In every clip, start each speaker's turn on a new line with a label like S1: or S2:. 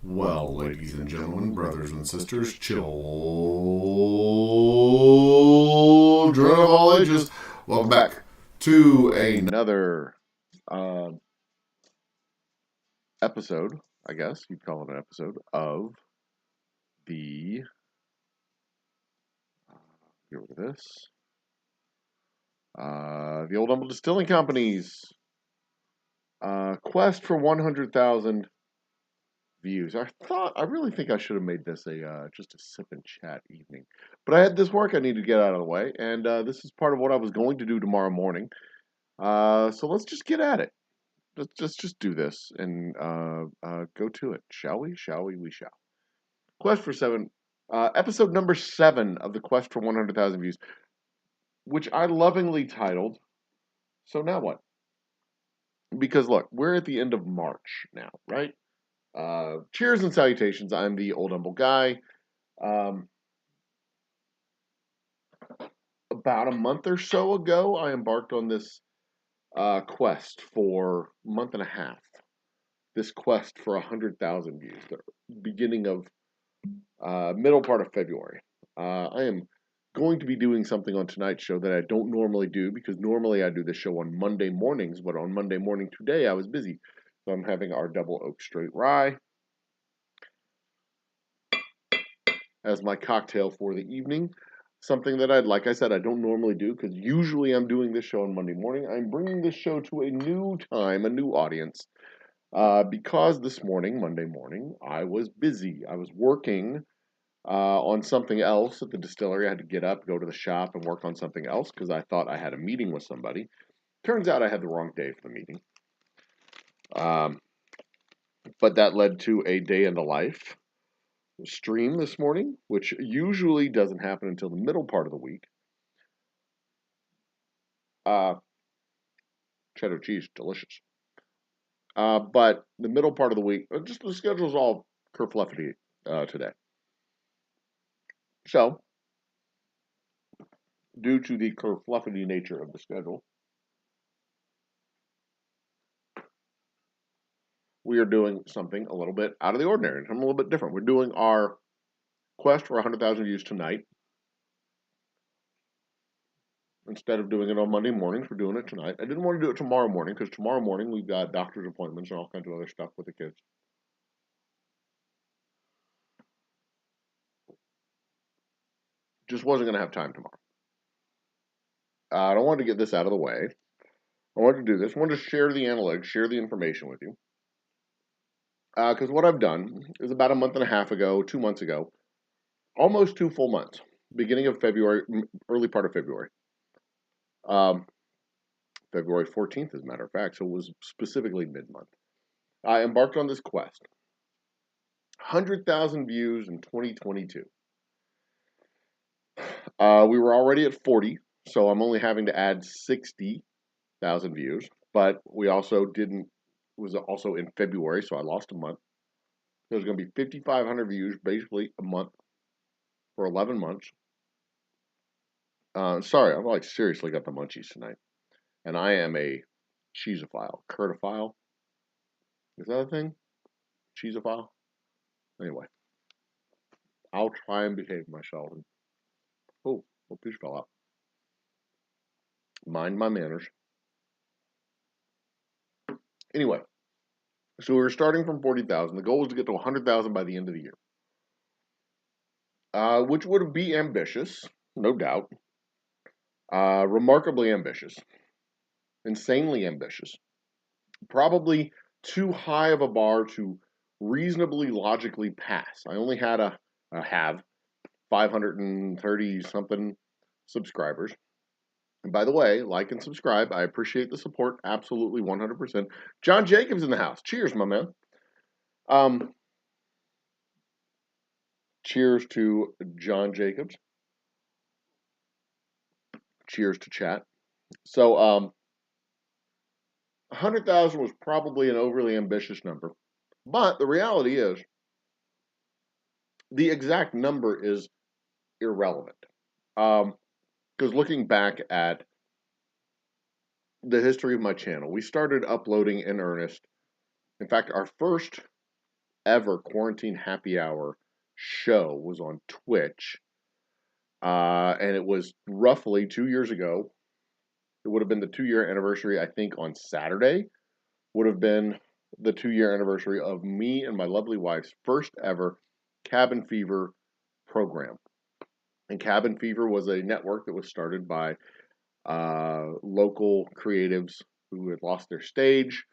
S1: Well, ladies and gentlemen, brothers and sisters, children of all ages, welcome back to another episode, I guess you'd call it an episode, of the, get rid of this, the Old Humble Distilling Company's quest for 100,000 views. I really think I should have made this just a sip and chat evening, but I had this work I needed to get out of the way, and this is part of what I was going to do tomorrow morning. So let's just get at it. Let's just do this and go to it, shall we? Shall we? We shall. Quest for episode number 7 of the Quest for 100,000 views, which I lovingly titled, "So Now What?" Because look, we're at the end of March now, right? Cheers and salutations. I'm the Old Humble Guy. About a month or so ago, I embarked on this quest for a month and a half. This quest for 100,000 views, the beginning of middle part of February. I am going to be doing something on tonight's show that I don't normally do, because normally I do this show on Monday mornings, but on Monday morning today I was busy. So I'm having our double oak straight rye as my cocktail for the evening. Something that like I said, I don't normally do, because usually I'm doing this show on Monday morning. I'm bringing this show to a new time, a new audience, because this morning, Monday morning, I was busy. I was working on something else at the distillery. I had to get up, go to the shop, and work on something else because I thought I had a meeting with somebody. Turns out I had the wrong day for the meeting. But that led to a day in the life stream this morning, which usually doesn't happen until the middle part of the week. Cheddar cheese, delicious. But the middle part of the week, just the schedule's all kerfluffy today. So, due to the kerfluffy nature of the schedule, we are doing something a little bit out of the ordinary, something a little bit different. We're doing our quest for 100,000 views tonight. Instead of doing it on Monday mornings, we're doing it tonight. I didn't want to do it tomorrow morning, because tomorrow morning we've got doctor's appointments and all kinds of other stuff with the kids. Just wasn't going to have time tomorrow. I don't want to get this out of the way. I wanted to do this. I wanted to share the analytics, share the information with you. Because what I've done is about a month and a half ago, 2 months ago, almost 2 full months, beginning of February, early part of February. February 14th, as a matter of fact, so it was specifically mid-month. I embarked on this quest. 100,000 views in 2022. We were already at 40, so I'm only having to add 60,000 views. But we also it was also in February, so I lost a month. There's going to be 5,500 views, basically a month, for 11 months. Sorry, I've seriously got the munchies tonight. And I am a cheeseophile, curtophile. Is that a thing? Cheeseophile? Anyway, I'll try and behave myself. Oh, piece fell out. Mind my manners. Anyway, so we were starting from 40,000. The goal was to get to 100,000 by the end of the year, which would be ambitious, no doubt. Remarkably ambitious. Insanely ambitious. Probably too high of a bar to reasonably logically pass. I only had have 530 something subscribers. And by the way, like and subscribe. I appreciate the support. Absolutely 100%. John Jacobs in the house. Cheers, my man. Cheers to John Jacobs. Cheers to chat. So 100,000 was probably an overly ambitious number. But the reality is, the exact number is irrelevant. Because looking back at the history of my channel, we started uploading in earnest. In fact, our first ever quarantine happy hour show was on Twitch. And it was roughly 2 years ago. It would have been the 2 year anniversary, I think, on Saturday, would have been the 2 year anniversary of me and my lovely wife's first ever Cabin Fever program. And Cabin Fever was a network that was started by local creatives who had lost their stage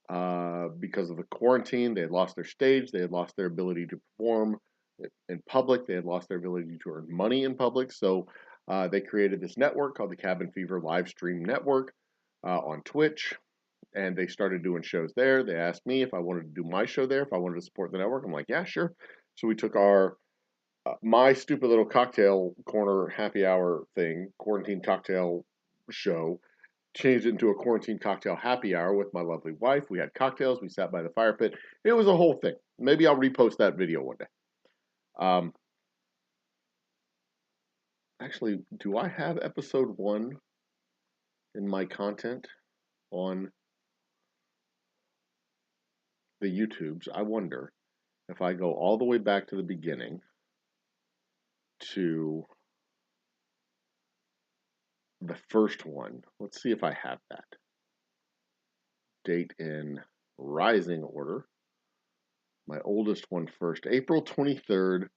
S1: because of the quarantine. They had lost their stage. They had lost their ability to perform in public. They had lost their ability to earn money in public. So they created this network called the Cabin Fever Live Stream Network on Twitch. And they started doing shows there. They asked me if I wanted to do my show there, if I wanted to support the network. I'm like, yeah, sure. So we took our my stupid little cocktail corner happy hour thing, quarantine cocktail show, changed it into a quarantine cocktail happy hour with my lovely wife. We had cocktails. We sat by the fire pit. It was a whole thing. Maybe I'll repost that video one day. Actually, do I have episode 1 in my content on the YouTubes? I wonder if I go all the way back to the beginning to the first one. Let's see if I have that. Date in rising order. My oldest one first. April 23rd.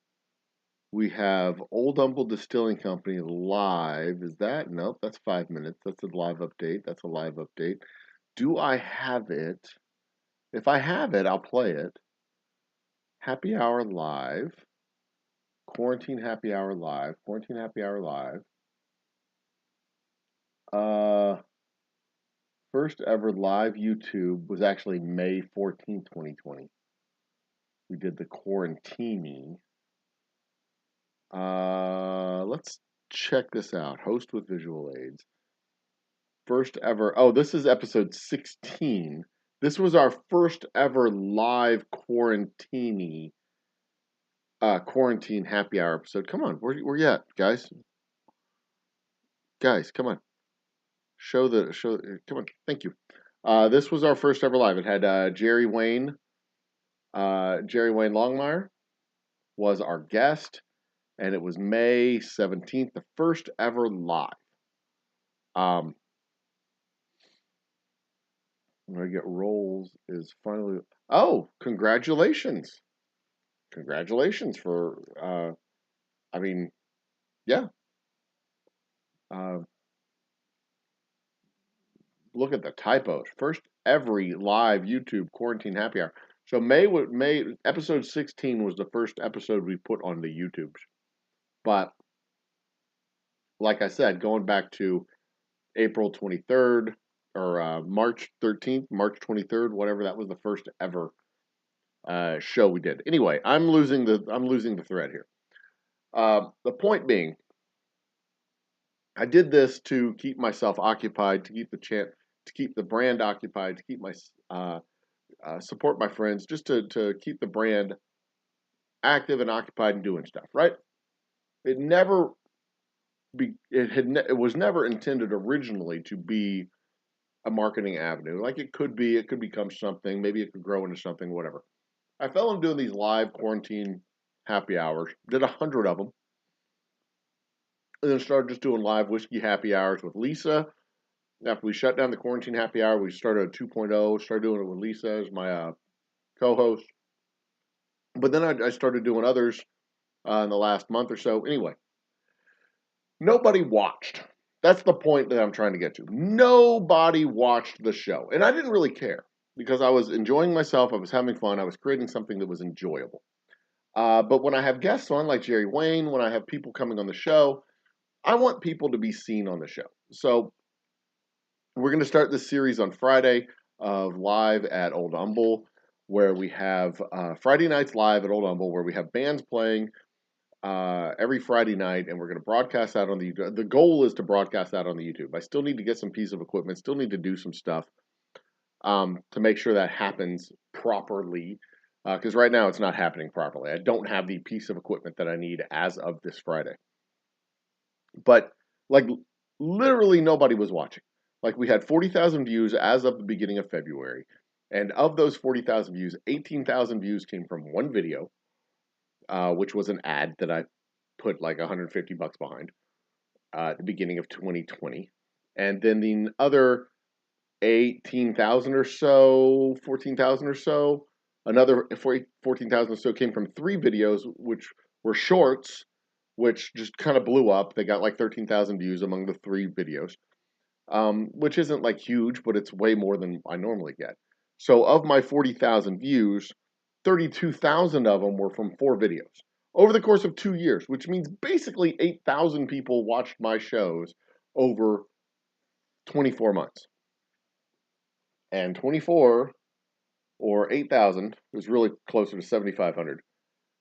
S1: We have Old Humble Distilling Company live. Is that? Nope, that's 5 minutes. That's a live update. That's a live update. Do I have it? If I have it, I'll play it. Happy Hour Live. Quarantine Happy Hour Live. Quarantine Happy Hour Live. First ever live YouTube was actually May 14th, 2020. We did the quarantining. Let's check this out. Host with visual aids. First ever. Oh, this is episode 16. This was our first ever live quarantine happy hour episode. Come on, where you at, guys? Guys, come on. Show. Come on. Thank you. This was our first ever live. It had Jerry Wayne Longmire was our guest, and it was May 17th, the first ever live. When I get rolls is finally. Oh, congratulations! Congratulations for. I mean, yeah. Look at the typos. First every live YouTube quarantine happy hour. So May episode 16 was the first episode we put on the YouTubes. But like I said, going back to April 23rd or March 13th, March 23rd, whatever, that was the first ever show we did. Anyway, I'm losing the thread here. The point being, I did this to keep myself occupied, to keep the brand occupied, to keep my support my friends, just to keep the brand active and occupied and doing stuff. Right? It was never intended originally to be a marketing avenue. Like it could become something. Maybe it could grow into something. Whatever. I fell into doing these live quarantine happy hours. Did 100 of them. And then started just doing live whiskey happy hours with Lisa. After we shut down the quarantine happy hour, we started a 2.0. Started doing it with Lisa as my co-host. But then I started doing others in the last month or so. Anyway, nobody watched. That's the point that I'm trying to get to. Nobody watched the show. And I didn't really care because I was enjoying myself. I was having fun. I was creating something that was enjoyable. But when I have guests on, like Jerry Wayne, when I have people coming on the show, I want people to be seen on the show. So we're going to start this series on Friday of live at Old Humble, where we have Friday nights live at Old Humble, where we have bands playing every Friday night, and we're going to broadcast out on the YouTube. The goal is to broadcast out on the YouTube. I still need to get some piece of equipment, still need to do some stuff to make sure that happens properly, because right now it's not happening properly. I don't have the piece of equipment that I need as of this Friday. But like literally nobody was watching. Like we had 40,000 views as of the beginning of February, And of those 40,000 views, 18,000 views came from one video, which was an ad that I put like 150 bucks behind at the beginning of 2020. And then the other 18,000 or so, 14,000 or so, another 14,000 or so came from three videos, which were shorts, which just kind of blew up. They got like 13,000 views among the three videos, which isn't like huge, but it's way more than I normally get. So of my 40,000 views, 32,000 of them were from four videos over the course of 2 years, which means basically 8,000 people watched my shows over 24 months. And 24 or 8,000 was really closer to 7,500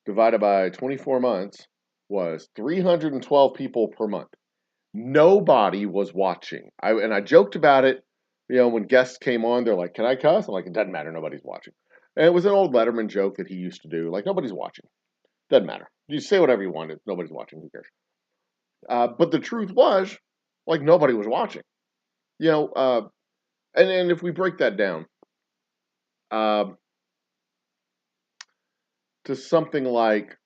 S1: divided by 24 months was 312 people per month. Nobody was watching. I joked about it, when guests came on, they're like, "Can I cuss?" I'm like, "It doesn't matter, nobody's watching." And it was an old Letterman joke that he used to do, like, nobody's watching. Doesn't matter. You say whatever you want, if nobody's watching, who cares? But the truth was, like, nobody was watching. And if we break that down uh, to something like,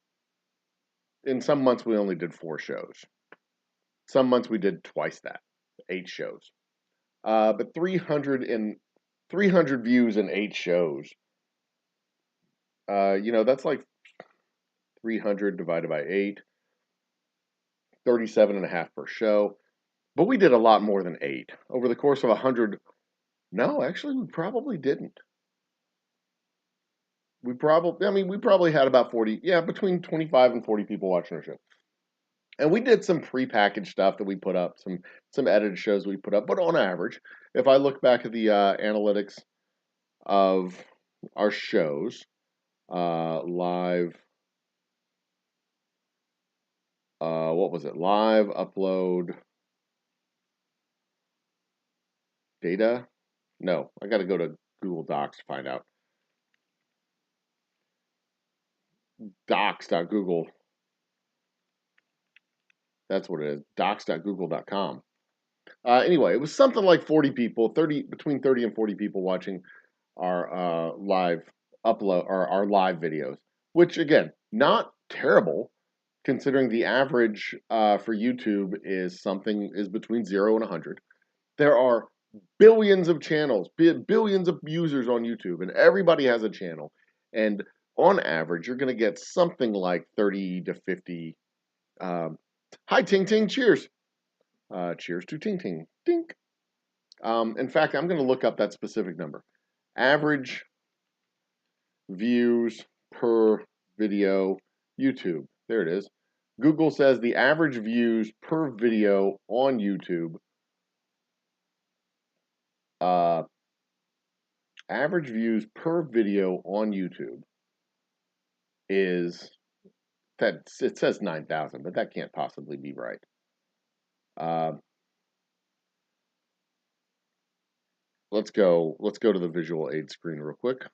S1: in some months we only did 4 shows. Some months we did twice that, 8 shows. But 300 views in 8 shows. That's like 300 divided by 8, 37 and a half per show. But we did a lot more than 8. Over the course of 100, no, actually we probably didn't. We probably had about 40, between 25 and 40 people watching our show. And we did some prepackaged stuff that we put up, some edited shows we put up. But on average, if I look back at the analytics of our shows, live, what was it? Live upload data? No, I got to go to Google Docs to find out. Docs.google. That's what it is. Docs.google.com. Anyway, it was something like 40 people, between 30 and 40 people watching our live upload or our live videos, which again, not terrible considering the average for YouTube is between 0 and 100. There are billions of channels, billions of users on YouTube, and everybody has a channel. And on average, you're going to get something like 30 to 50. Hi, Ting Ting, cheers. Cheers to Ting Ting, dink. In fact, I'm going to look up that specific number. Average views per video, YouTube. There it is. Google says the average views per video on YouTube, average views per video on YouTube is that it says 9,000, but that can't possibly be right. Let's go to the visual aid screen real quick.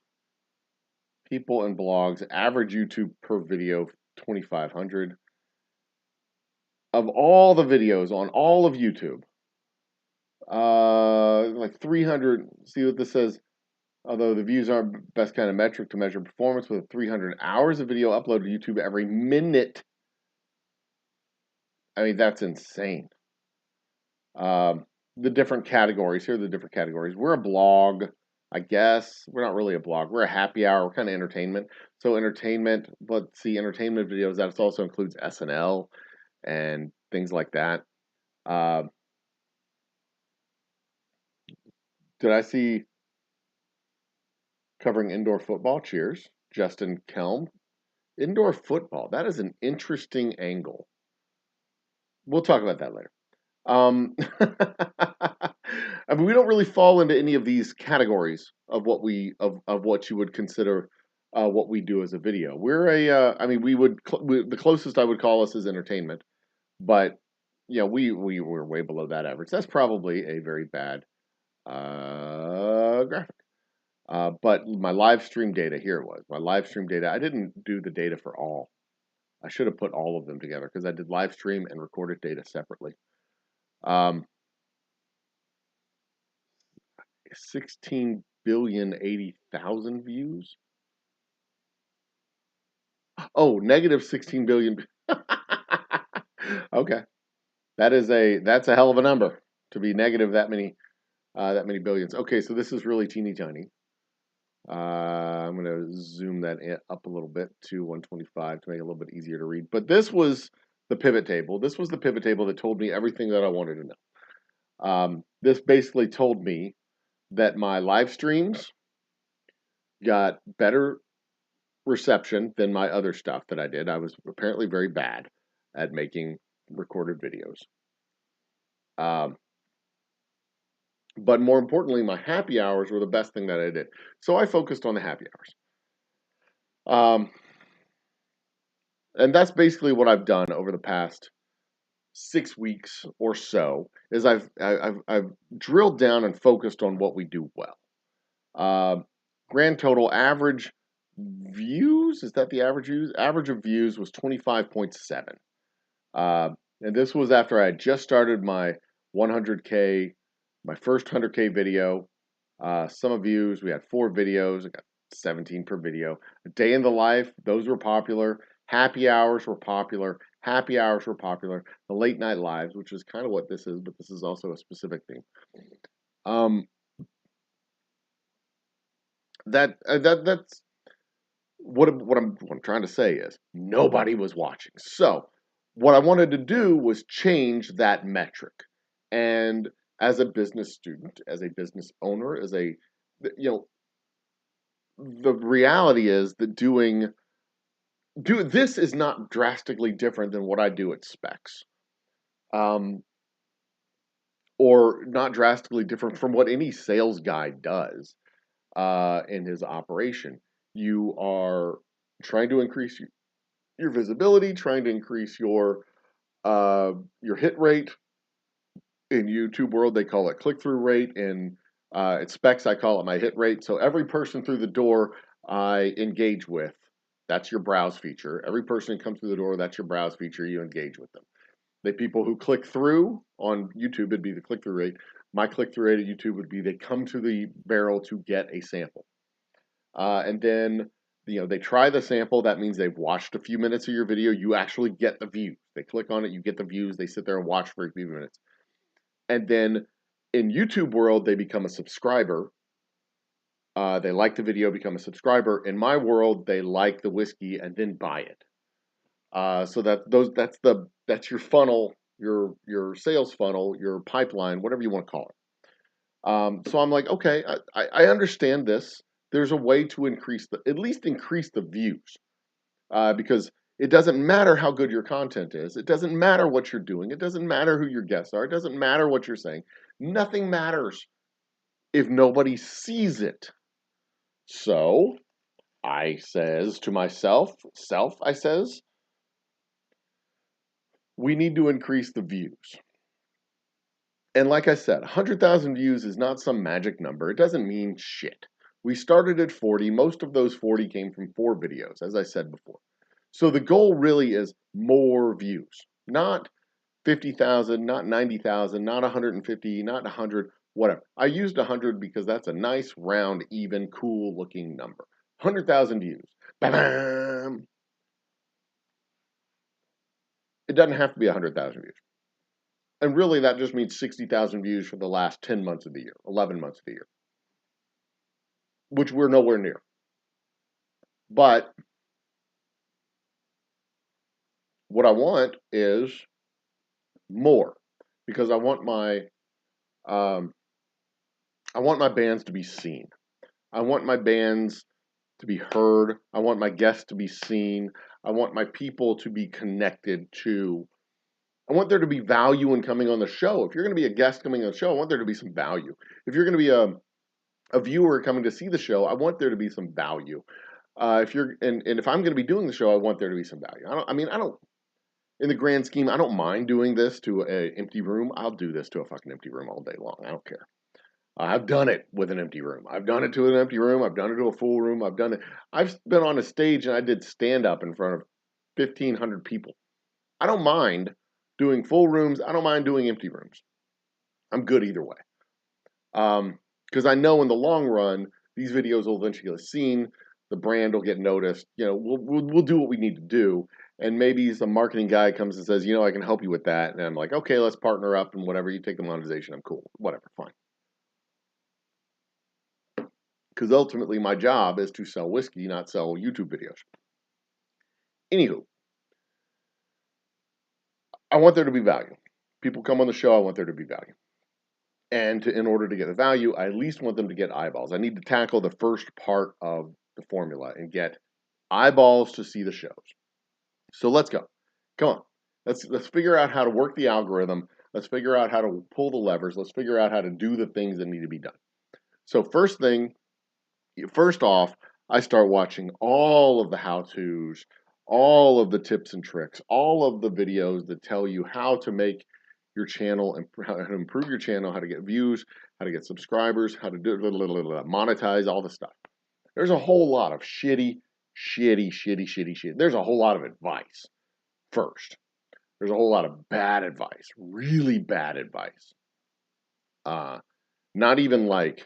S1: People and blogs, average YouTube per video 2,500. Of all the videos on all of YouTube, like 300. See what this says? Although the views aren't best kind of metric to measure performance, with 300 hours of video uploaded to YouTube every minute. I mean, that's insane. The different categories. Here are the different categories. We're a blog, I guess. We're not really a blog. We're a happy hour. We're kind of entertainment. So entertainment, but see, entertainment videos, that also includes SNL and things like that. Did I see covering indoor football? Cheers. Justin Kelm. Indoor football. That is an interesting angle. We'll talk about that later. I mean, we don't really fall into any of these categories of what what you would consider what we do as a video. We're the closest I would call us is entertainment, but we're way below that average. That's probably a very bad graphic. But my live stream data, here it was. My live stream data, I didn't do the data for all. I should have put all of them together because I did live stream and recorded data separately. 16 6,080,000 views. Oh, negative 16 billion. Okay, that's a hell of a number to be negative that many billions. Okay, so this is really teeny tiny. I'm going to zoom that up a little bit to 125 to make it a little bit easier to read. But this was the pivot table. This was the pivot table that told me everything that I wanted to know. This basically told me that my live streams got better reception than my other stuff that I did. I was apparently very bad at making recorded videos. But more importantly, my happy hours were the best thing that I did. So I focused on the happy hours. And that's basically what I've done over the past 6 weeks or so. Is I've drilled down and focused on what we do well. Grand total average views, is that the average views? Average of views was 25.7. And this was after I had just started my 100K, my first 100K video. Sum of views, we had 4 videos. I got 17 per video. A day in the life, those were popular. Happy hours were popular. Happy hours were popular. The late night lives, which is kind of what this is, but this is also a specific thing. That's what I'm trying to say is nobody was watching. So what I wanted to do was change that metric. And as a business student, as a business owner, the reality is that this is not drastically different than what I do at Specs. Or not drastically different from what any sales guy does in his operation. You are trying to increase your visibility, trying to increase your hit rate. In YouTube world, they call it click-through rate. In at Specs, I call it my hit rate. So every person through the door I engage with, that's your browse feature. Every person who comes through the door, that's your browse feature. You engage with them. The people who click through on YouTube, it'd be the click-through rate. My click-through rate at YouTube would be they come to the barrel to get a sample. And then they try the sample. That means they've watched a few minutes of your video. You actually get the views. They click on it, you get the views. They sit there and watch for a few minutes. And then in YouTube world, they become a subscriber. They like the video, become a subscriber. In my world, they like the whiskey and then buy it. So that's your funnel, your sales funnel, your pipeline, whatever you want to call it. So I'm like, okay, I understand this. There's a way to at least increase the views, because it doesn't matter how good your content is. It doesn't matter what you're doing. It doesn't matter who your guests are. It doesn't matter what you're saying. Nothing matters if nobody sees it. So I says to myself, we need to increase the views. And like I said, 100,000 views is not some magic number. It doesn't mean shit. We started at 40. Most of those 40 came from 4 videos, as I said before. So the goal really is more views, not 50,000, not 90,000, not 150, not 100, whatever. I used 100 because that's a nice, round, even, cool looking number. 100,000 views. Ba-bam! It doesn't have to be 100,000 views. And really, that just means 60,000 views for the last 10 months of the year, 11 months of the year, which we're nowhere near. But what I want is more, because I want my bands to be seen. I want my bands to be heard. I want my guests to be seen. I want my people to be connected to. I want there to be value in coming on the show. If you're going to be a guest coming on the show, I want there to be some value. If you're going to be a viewer coming to see the show, I want there to be some value. If I'm going to be doing the show, I want there to be some value. I don't. In the grand scheme, I don't mind doing this to an empty room. I'll do this to a fucking empty room all day long. I don't care. I've done it with an empty room. I've done it to an empty room. I've done it to a full room. I've been on a stage and I did stand up in front of 1,500 people. I don't mind doing full rooms. I don't mind doing empty rooms. I'm good either way. Because I know in the long run, These videos will eventually get seen. The brand will get noticed. You know, we'll do what we need to do. And maybe some marketing guy comes and says, you know, I can help you with that. And I'm like, okay, let's partner up and whatever. You take the monetization. I'm cool. Whatever, fine. Because ultimately, my job is to sell whiskey, not sell YouTube videos. Anywho, I want there to be value. People come on the show, I want there to be value. And in order to get the value, I at least want them to get eyeballs. I need to tackle the first part of the formula and get eyeballs to see the shows. So let's go. Come on. Let's figure out how to work the algorithm. Let's figure out how to pull the levers. Let's figure out how to do the things that need to be done. So first off, I start watching all of the how-tos, all of the tips and tricks, all of the videos that tell you how to make your channel and how to improve your channel, how to get views, how to get subscribers, how to do monetize, all the stuff. There's a whole lot of shitty. There's a whole lot of advice first. There's a whole lot of bad advice, really bad advice. Not even like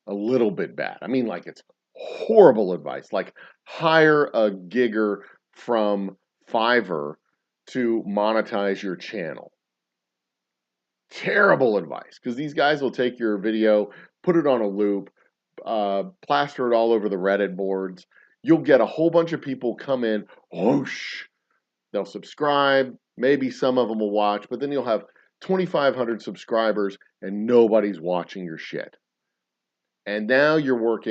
S1: a little bit bad. I mean, like it's horrible advice. Like hire a gigger from Fiverr to monetize your channel. Terrible advice, because these guys will take your video, put it on a loop, plaster it all over the Reddit boards. You'll get a whole bunch of people come in, whoosh, they'll subscribe, maybe some of them will watch, but then you'll have 2,500 subscribers and nobody's watching your shit. And now you're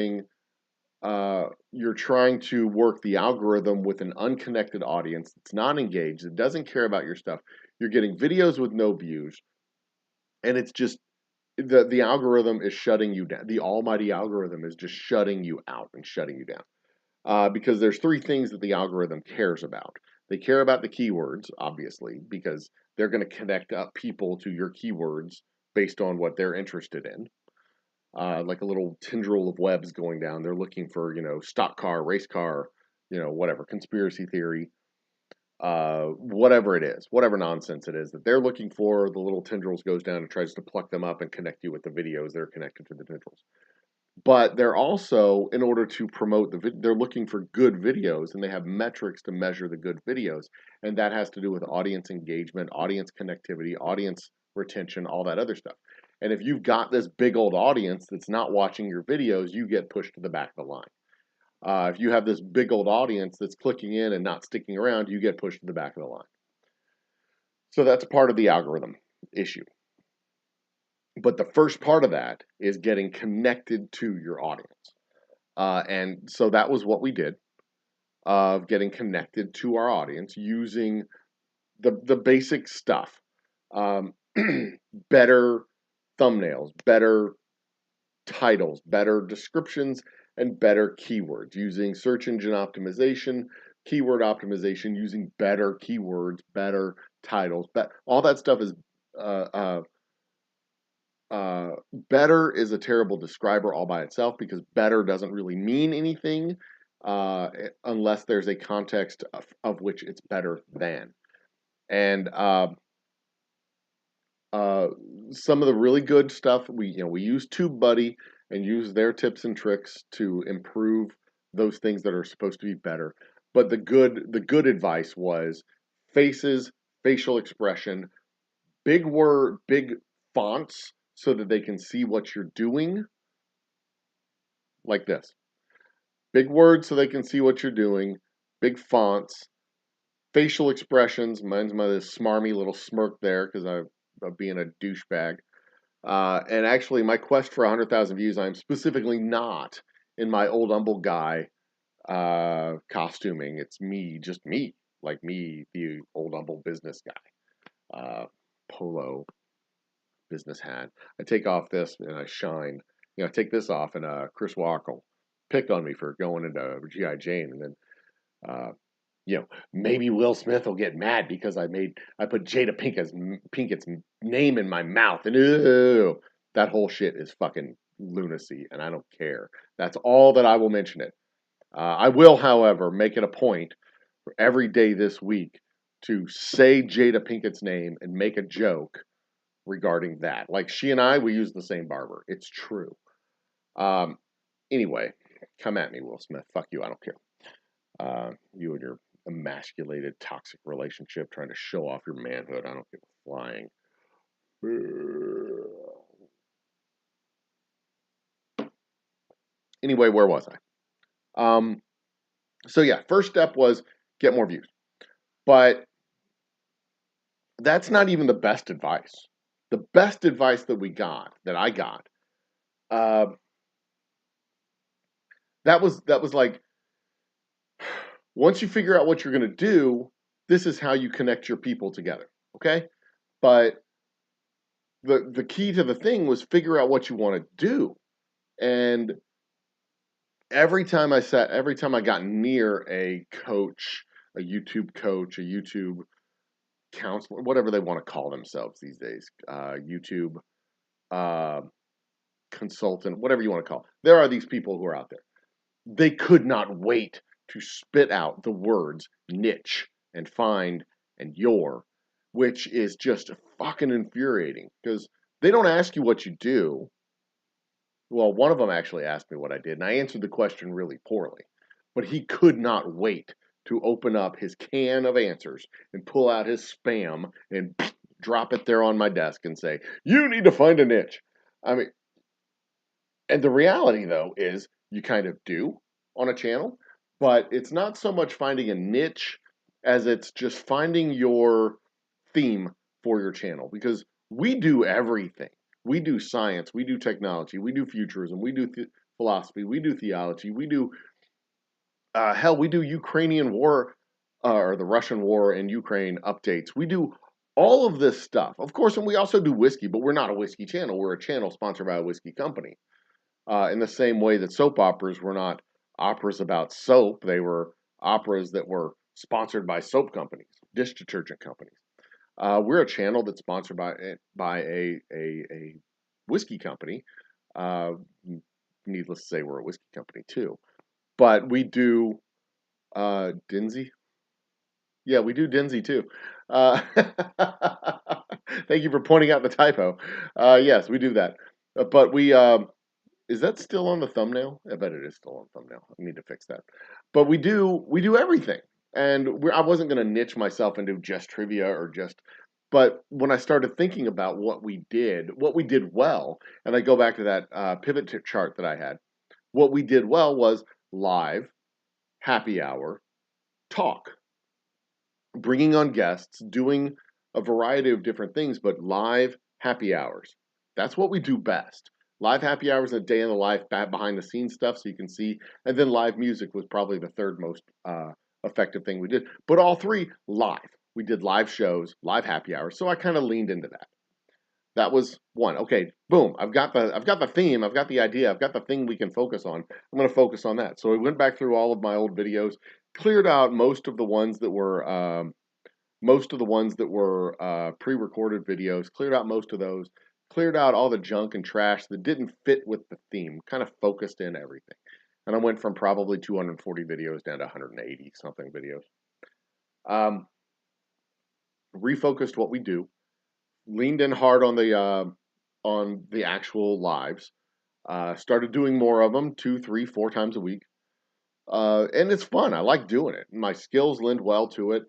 S1: trying to work the algorithm with an unconnected audience that's not engaged, that doesn't care about your stuff. You're getting videos with no views, and it's just the algorithm is shutting you down. The almighty algorithm is just shutting you out and shutting you down. Because there's three things that the algorithm cares about. They care about the keywords, obviously, because they're going to connect up people to your keywords based on what they're interested in. Like a little tendril of webs going down. They're looking for, stock car, race car, whatever, conspiracy theory, whatever it is, whatever nonsense it is that they're looking for. The little tendrils goes down and tries to pluck them up and connect you with the videos that are connected to the tendrils. But they're also, in order to promote they're looking for good videos, and they have metrics to measure the good videos. And that has to do with audience engagement, audience connectivity, audience retention, all that other stuff. And if you've got this big old audience that's not watching your videos, you get pushed to the back of the line. If you have this big old audience that's clicking in and not sticking around, you get pushed to the back of the line. So that's part of the algorithm issue. But the first part of that is getting connected to your audience. And so that was what we did, of getting connected to our audience using the basic stuff. Better thumbnails, better titles, better descriptions, and better keywords, using search engine optimization, keyword optimization, using better keywords, better titles. All that stuff is better is a terrible describer all by itself, because better doesn't really mean anything unless there's a context of which it's better than. And some of the really good stuff, we use TubeBuddy and use their tips and tricks to improve those things that are supposed to be better. But the good advice was faces, facial expression, big fonts so that they can see what you're doing, like this. Big words so they can see what you're doing, big fonts, facial expressions. Mine's this smarmy little smirk there because I'm being a douchebag. And actually, my quest for 100,000 views, I'm specifically not in my old humble guy costuming. It's me, just me, like me, the old humble business guy. Polo business hat. I take off this and I shine. I take this off, and Chris Walker picked on me for going into G.I. Jane, and then maybe Will Smith will get mad because I put Jada Pinkett's name in my mouth, and that whole shit is fucking lunacy, and I don't care. That's all that I will mention it. I will, however, make it a point for every day this week to say Jada Pinkett's name and make a joke regarding that. Like, she and I, we use the same barber. It's true. Anyway, come at me, Will Smith. Fuck you. I don't care. You and your emasculated, toxic relationship trying to show off your manhood. I don't give a flying. Anyway, where was I? So yeah, first step was get more views. But that's not even the best advice. The best advice that I got, uh, that was like, once you figure out what you're going to do, this is how you connect your people together. Okay, but the key to the thing was figure out what you want to do, and every time I got near a coach, a YouTube counselor, whatever they want to call themselves these days, YouTube uh, consultant, whatever you want to call it. There are these people who are out there. They could not wait to spit out the words niche and find and your, which is just fucking infuriating because they don't ask you what you do. Well, one of them actually asked me what I did, and I answered the question really poorly. But he could not wait to open up his can of answers and pull out his spam and drop it there on my desk and say, "You need to find a niche." I mean, and the reality, though, is you kind of do on a channel, but it's not so much finding a niche as it's just finding your theme for your channel because we do everything. We do science, we do technology, we do futurism, we do philosophy, we do theology, we do hell, we do Ukrainian war or the Russian war in Ukraine updates. We do all of this stuff, of course, and we also do whiskey, but we're not a whiskey channel. We're a channel sponsored by a whiskey company. In the same way that soap operas were not operas about soap, they were operas that were sponsored by soap companies, dish detergent companies. We're a channel that's sponsored by a whiskey company. Uh, Needless to say, we're a whiskey company too. But we do Dinsey. Yeah, we do Dinsey too. Uh, Thank you for pointing out the typo. Yes, we do that. But we is that still on the thumbnail? I bet it is still on the thumbnail. I need to fix that. But we do everything. And I wasn't going to niche myself into just trivia or just but when I started thinking about what we did well, and I go back to that pivot chart that I had, what we did well was live, happy hour, talk, bringing on guests, doing a variety of different things, but live happy hours. That's what we do best. Live happy hours, a day in the life, behind the scenes stuff, so you can see, and then live music was probably the third most effective thing we did. But all three live. We did live shows, live happy hours, so I kind of leaned into that. That was one. Okay, boom. I've got the theme. I've got the idea. I've got the thing we can focus on. I'm going to focus on that. So I went back through all of my old videos, cleared out most of the ones that were pre-recorded videos. Cleared out most of those. Cleared out all the junk and trash that didn't fit with the theme. Kind of focused in everything. And I went from probably 240 videos down to 180 something videos. Refocused what we do. Leaned in hard on the actual lives. Started doing more of them, 2, 3, 4 times a week. And it's fun. I like doing it. My skills lend well to it.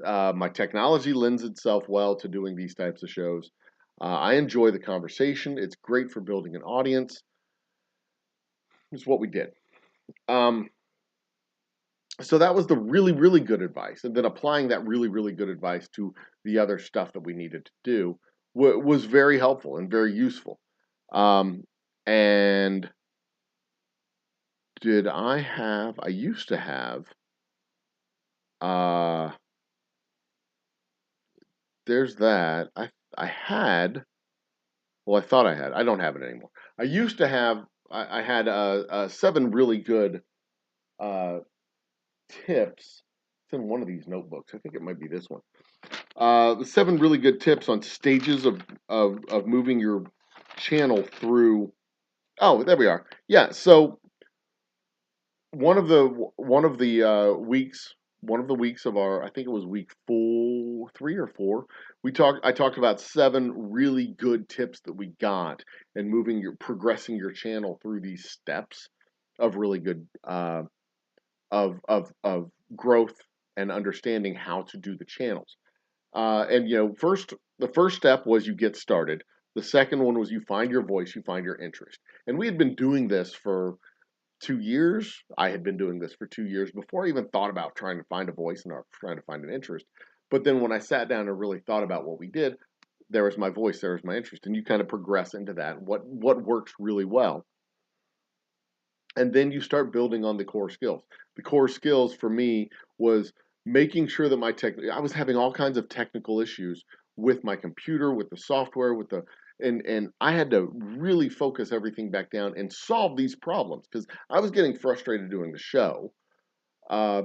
S1: My technology lends itself well to doing these types of shows. I enjoy the conversation. It's great for building an audience. It's what we did. So that was the really, really good advice. And then applying that really, really good advice to the other stuff that we needed to do was very helpful and very useful. And I used to have, there's that. I had, well, I thought I had, I don't have it anymore. I used to have, I had 7 really good tips. It's in one of these notebooks. I think it might be this one. 7 really good tips on stages of moving your channel through. Oh, there we are. Yeah. So one of the weeks one of the weeks of our, I think it was week 3 or 4, I talked about 7 really good tips that we got and progressing your channel through these steps of really good, of growth and understanding how to do the channels. And the first step was you get started. The second one was you find your voice, you find your interest. And we had been doing this for 2 years. I had been doing this for 2 years before I even thought about trying to find a voice and trying to find an interest. But then when I sat down and really thought about what we did, there was my voice, there was my interest, and you kind of progress into that. What works really well, and then you start building on the core skills. The core skills for me was making sure that I was having all kinds of technical issues with my computer, with the software, and I had to really focus everything back down and solve these problems because I was getting frustrated doing the show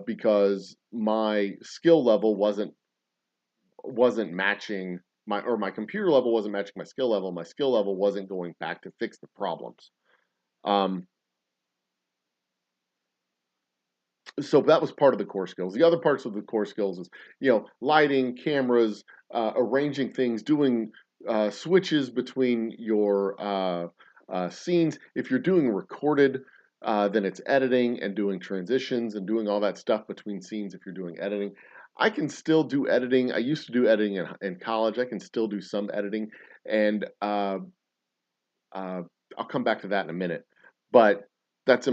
S1: because my skill level wasn't matching my computer level wasn't matching my skill level. My skill level wasn't going back to fix the problems. Um, so that was part of the core skills. The other parts of the core skills is, lighting, cameras, arranging things, doing switches between your scenes. If you're doing recorded, then it's editing and doing transitions and doing all that stuff between scenes if you're doing editing. I can still do editing. I used to do editing in college. I can still do some editing, and uh, I'll come back to that in a minute. But that's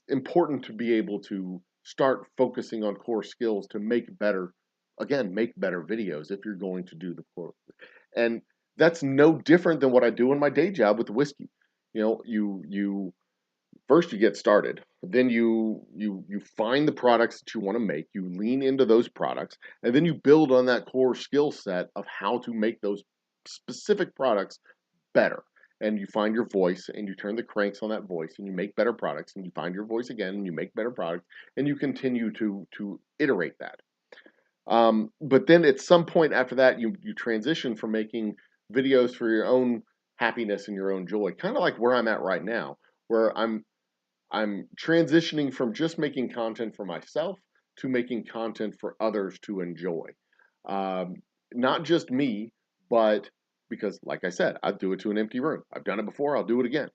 S1: important to be able to start focusing on core skills to make better videos if you're going to do the core. And that's no different than what I do in my day job with the whiskey. You first you get started, then you find the products that you want to make, you lean into those products, and then you build on that core skill set of how to make those specific products better. And you find your voice and you turn the cranks on that voice and you make better products, and you find your voice again and you make better products, and you continue to iterate that. But then at some point after that, you transition from making videos for your own happiness and your own joy, kind of like where I'm at right now, where I'm transitioning from just making content for myself to making content for others to enjoy. Um, Not just me, but because, like I said, I do it to an empty room. I've done it before, I'll do it again.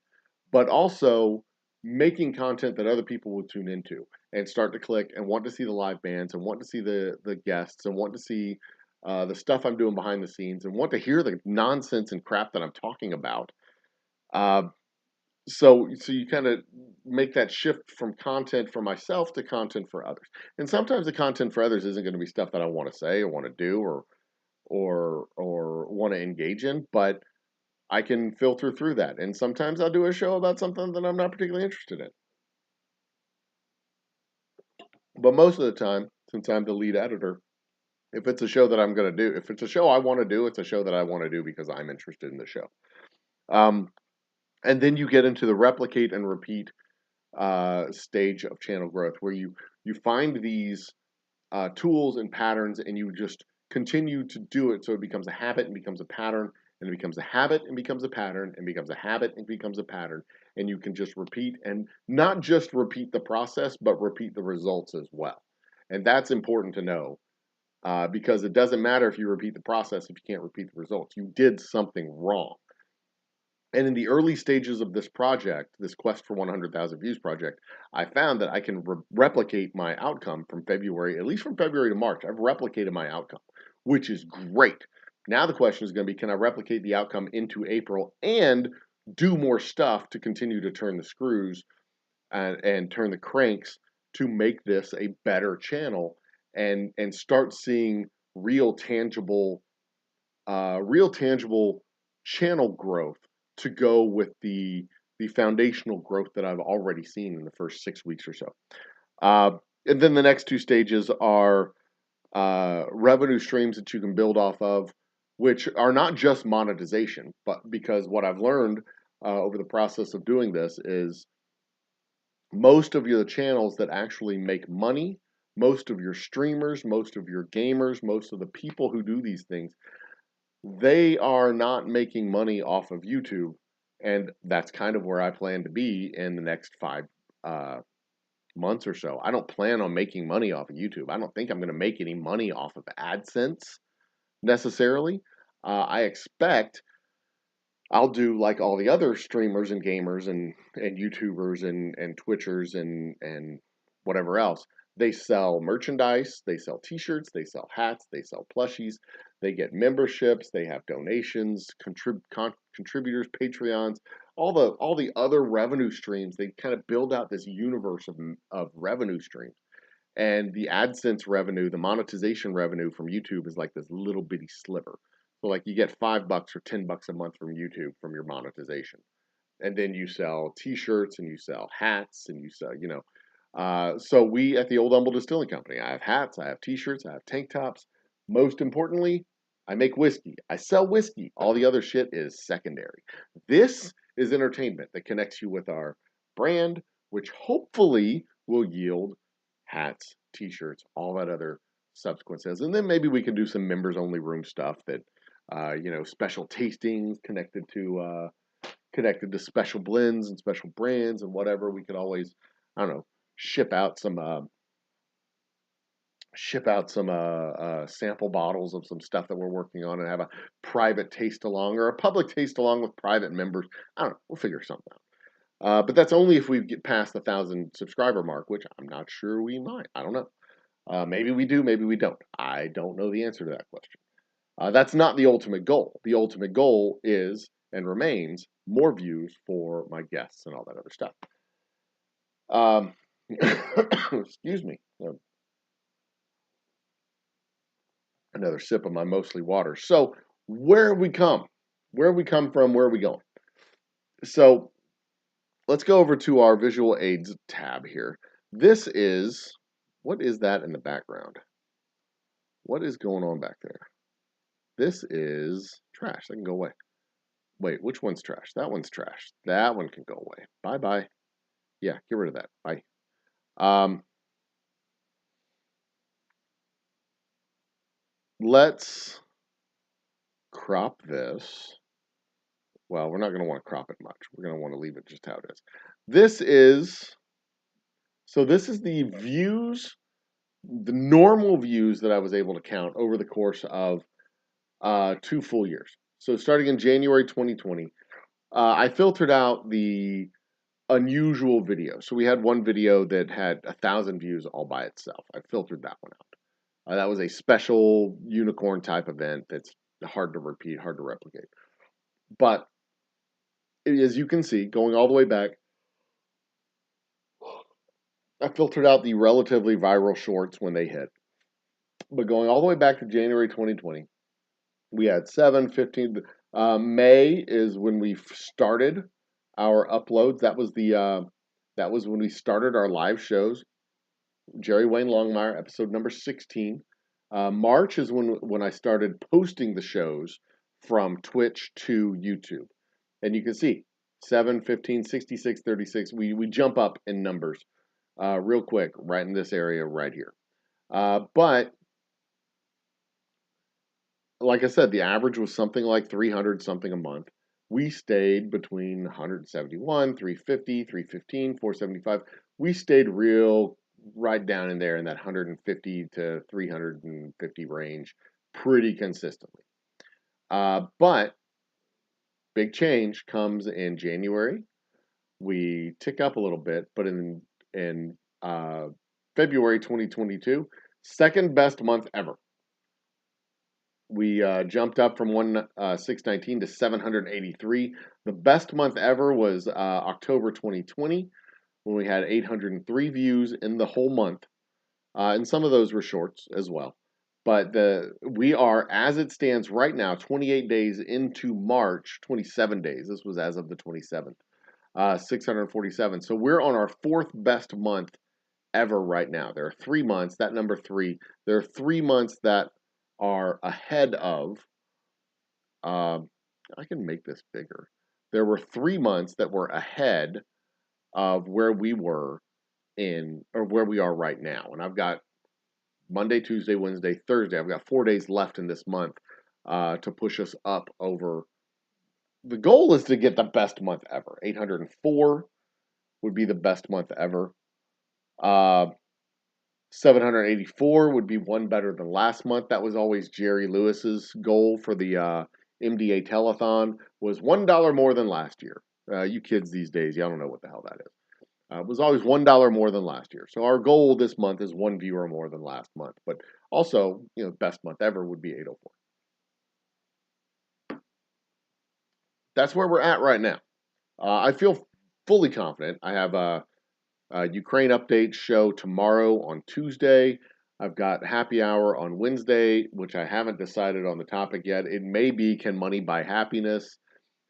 S1: But also making content that other people will tune into and start to click and want to see the live bands and want to see the guests and want to see the stuff I'm doing behind the scenes and want to hear the nonsense and crap that I'm talking about. Uh, so you kind of make that shift from content for myself to content for others. And sometimes the content for others isn't going to be stuff that I want to say or want to do or want to engage in, but I can filter through that. And sometimes I'll do a show about something that I'm not particularly interested in. But most of the time, since I'm the lead editor, if it's a show that I'm going to do, if it's a show I want to do, it's a show that I want to do because I'm interested in the show. Um, and then you get into the replicate and repeat stage of channel growth, where you find these tools and patterns, and you just continue to do it, so it becomes a habit and becomes a pattern, and it becomes a habit and becomes a pattern, and becomes a habit and becomes a pattern, and you can just repeat, and not just repeat the process, but repeat the results as well. And that's important to know, because it doesn't matter if you repeat the process if you can't repeat the results. You did something wrong. And in the early stages of this project, this Quest for 100,000 Views project, I found that I can replicate my outcome from February, at least from February to March. I've replicated my outcome, which is great. Now the question is going to be, can I replicate the outcome into April and do more stuff to continue to turn the screws and turn the cranks to make this a better channel and start seeing real tangible channel growth to go with the foundational growth that I've already seen in the first 6 weeks or so. Uh, and then the next two stages are revenue streams that you can build off of, which are not just monetization, but because what I've learned over the process of doing this is most of your channels that actually make money, most of your streamers, most of your gamers, most of the people who do these things, they are not making money off of YouTube, and that's kind of where I plan to be in the next uh, months or so. I don't plan on making money off of YouTube. I don't think I'm going to make any money off of AdSense necessarily. I expect I'll do like all the other streamers and gamers and YouTubers and Twitchers and whatever else. They sell merchandise, they sell T-shirts, they sell hats, they sell plushies, they get memberships, they have donations, contributors, Patreons, all the other revenue streams. They kind of build out this universe of revenue streams. And the AdSense revenue, the monetization revenue from YouTube is like this little bitty sliver. So like you get $5 or $10 a month from YouTube from your monetization. And then you sell t-shirts and you sell hats and you sell, so we at the Old Humble Distilling Company, I have hats, I have t-shirts, I have tank tops. Most importantly, I make whiskey. I sell whiskey. All the other shit is secondary. This is entertainment that connects you with our brand, which hopefully will yield hats, t-shirts, all that other subsequent sales. And then maybe we can do some members only room stuff that special tastings connected to special blends and special brands and whatever. We could always, I don't know, ship out some sample bottles of some stuff that we're working on and have a private taste along or a public taste along with private members. I don't know. We'll figure something out. But that's only if we get past the 1,000 subscriber mark, which I'm not sure we might. I don't know. Maybe we do, maybe we don't. I don't know the answer to that question. That's not the ultimate goal. The ultimate goal is and remains more views for my guests and all that other stuff. Excuse me. Another sip of my mostly water. So where have we come? Where have we come from? Where are we going? So let's go over to our visual aids tab here. This is, what is that in the background? What is going on back there? This is trash. That can go away. Wait, which one's trash? That one's trash. That one can go away. Bye-bye. Yeah, get rid of that. Bye. Let's crop this. Well, we're not going to want to crop it much. We're going to want to leave it just how it is. This is the views, the normal views that I was able to count over the course of 2 full years. So starting in January 2020, I filtered out the unusual video. So we had one video that had 1,000 views all by itself. I filtered that one out. That was a special unicorn type event that's hard to repeat, hard to replicate. But as you can see, going all the way back, I filtered out the relatively viral shorts when they hit. But going all the way back to January 2020, we had 7, 15. May is when we started our uploads. That was when we started our live shows. Jerry Wayne Longmire, episode number 16. March is when I started posting the shows from Twitch to YouTube. And you can see 7, 15, 66, 36. We jump up in numbers real quick right in this area right here. But like I said, the average was something like 300 something a month. We stayed between 171, 350, 315, 475. We stayed right down in there in that 150 to 350 range pretty consistently. But big change comes in January. We tick up a little bit, but in February 2022, second best month ever. We jumped up from 619 to 783. The best month ever was October 2020 when we had 803 views in the whole month. And some of those were shorts as well. But we are, as it stands right now, 28 days into March, 27 days. This was as of the 27th, 647. So we're on our 4th best month ever right now. There are 3 months, that number 3. There are 3 months that are ahead of, I can make this bigger. There were 3 months that were ahead of where we were or where we are right now. And I've got Monday, Tuesday, Wednesday, Thursday. I've got 4 days left in this month to push us up over. The goal is to get the best month ever. 804 would be the best month ever. Uh, 784 would be one better than last month. That was always Jerry Lewis's goal for the MDA telethon, was $1 more than last year. You kids these days, y'all don't know what the hell that is. It was always $1 more than last year. So our goal this month is one viewer more than last month. But also, best month ever would be 804. That's where we're at right now. I feel fully confident. I have a Ukraine update show tomorrow on Tuesday. I've got happy hour on Wednesday, which I haven't decided on the topic yet. It may be, can money buy happiness?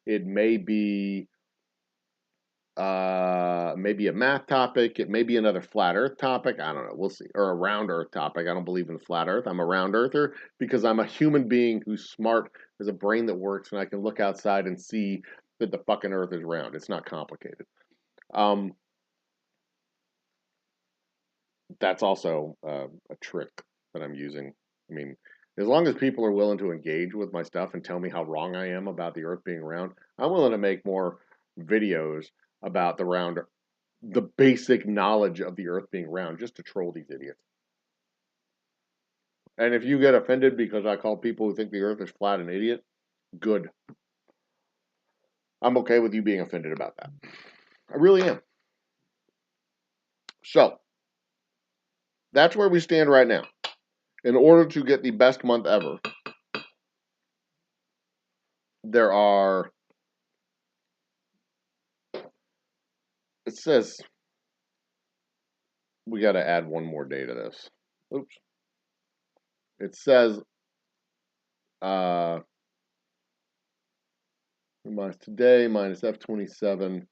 S1: It may be maybe a math topic. It may be another flat earth topic. I don't know. We'll see. Or a round earth topic. I don't believe in flat earth. I'm a round earther because I'm a human being who's smart, has a brain that works, and I can look outside and see that the fucking earth is round. It's not complicated. That's also a trick that I'm using. I mean, as long as people are willing to engage with my stuff and tell me how wrong I am about the earth being round, I'm willing to make more videos about the basic knowledge of the earth being round, just to troll these idiots. And if you get offended because I call people who think the earth is flat an idiot, good. I'm okay with you being offended about that. I really am. So, that's where we stand right now. In order to get the best month ever, it says we got to add one more day to this. Oops. It says minus today minus F27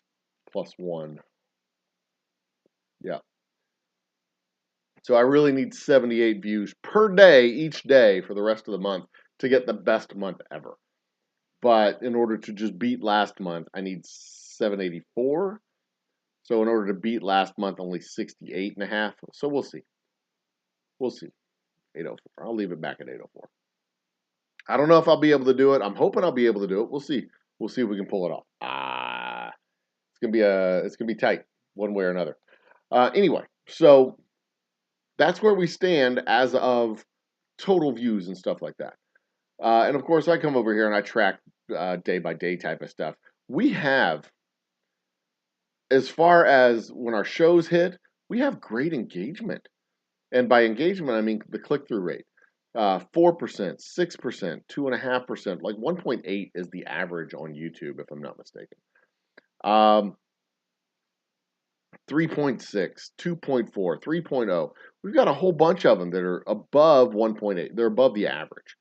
S1: plus 1. Yeah. So I really need 78 views per day, each day, for the rest of the month to get the best month ever. But in order to just beat last month, I need 784. So in order to beat last month, only 68 and a half. So we'll see. We'll see. 804. I'll leave it back at 804. I don't know if I'll be able to do it. I'm hoping I'll be able to do it. We'll see. We'll see if we can pull it off. It's gonna be tight one way or another. Anyway, so that's where we stand as of total views and stuff like that. And of course, I come over here and I track day by day type of stuff. We have, as far as when our shows hit, we have great engagement. And by engagement, I mean the click-through rate. 4%, 6%, 2.5%, like 1.8 is the average on YouTube, if I'm not mistaken. 3.6, 2.4, 3.0. We've got a whole bunch of them that are above 1.8. They're above the average.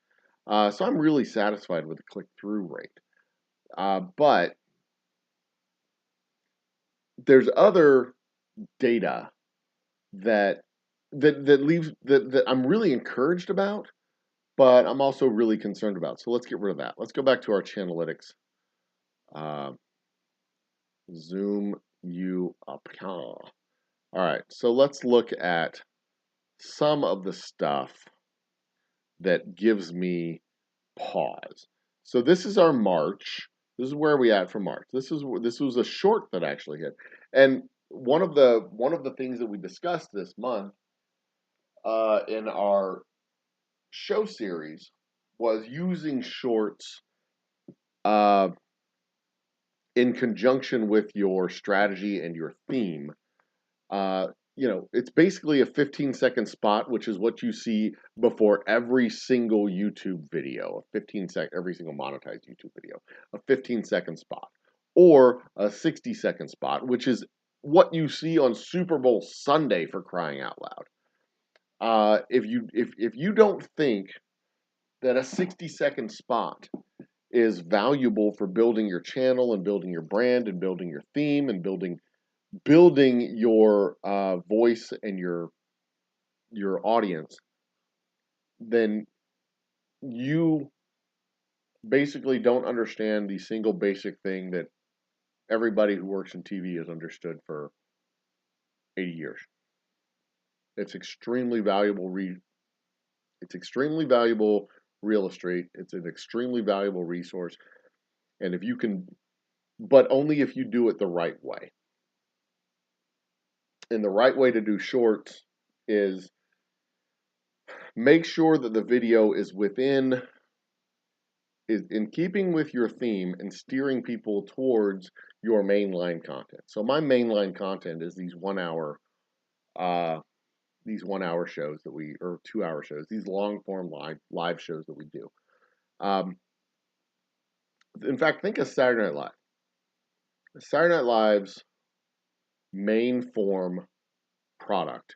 S1: So I'm really satisfied with the click-through rate. But there's other data that I'm really encouraged about, but I'm also really concerned about. So let's get rid of that. Let's go back to our Chanalytics. Zoom you up. All right, so let's look at some of the stuff that gives me pause. So this is our March. This is where we at for March. This was a short that actually hit, and one of the things that we discussed this month in our show series was using shorts in conjunction with your strategy and your theme. It's basically a 15-second spot, which is what you see before every single YouTube video, every single monetized YouTube video, a 15-second spot, or a 60-second spot, which is what you see on Super Bowl Sunday, for crying out loud. If you don't think that a 60-second spot is valuable for building your channel and building your brand and building your theme and building your voice and your audience, then you basically don't understand the single basic thing that everybody who works in TV has understood for 80 years. It's extremely valuable it's extremely valuable real estate. It's an extremely valuable resource. And but only if you do it the right way. And the right way to do shorts is make sure that the video is in keeping with your theme and steering people towards your mainline content. So my mainline content is these 1 hour shows that or 2 hour shows, these long form live shows that we do. In fact, think of Saturday Night Live. Saturday Night Live's main form product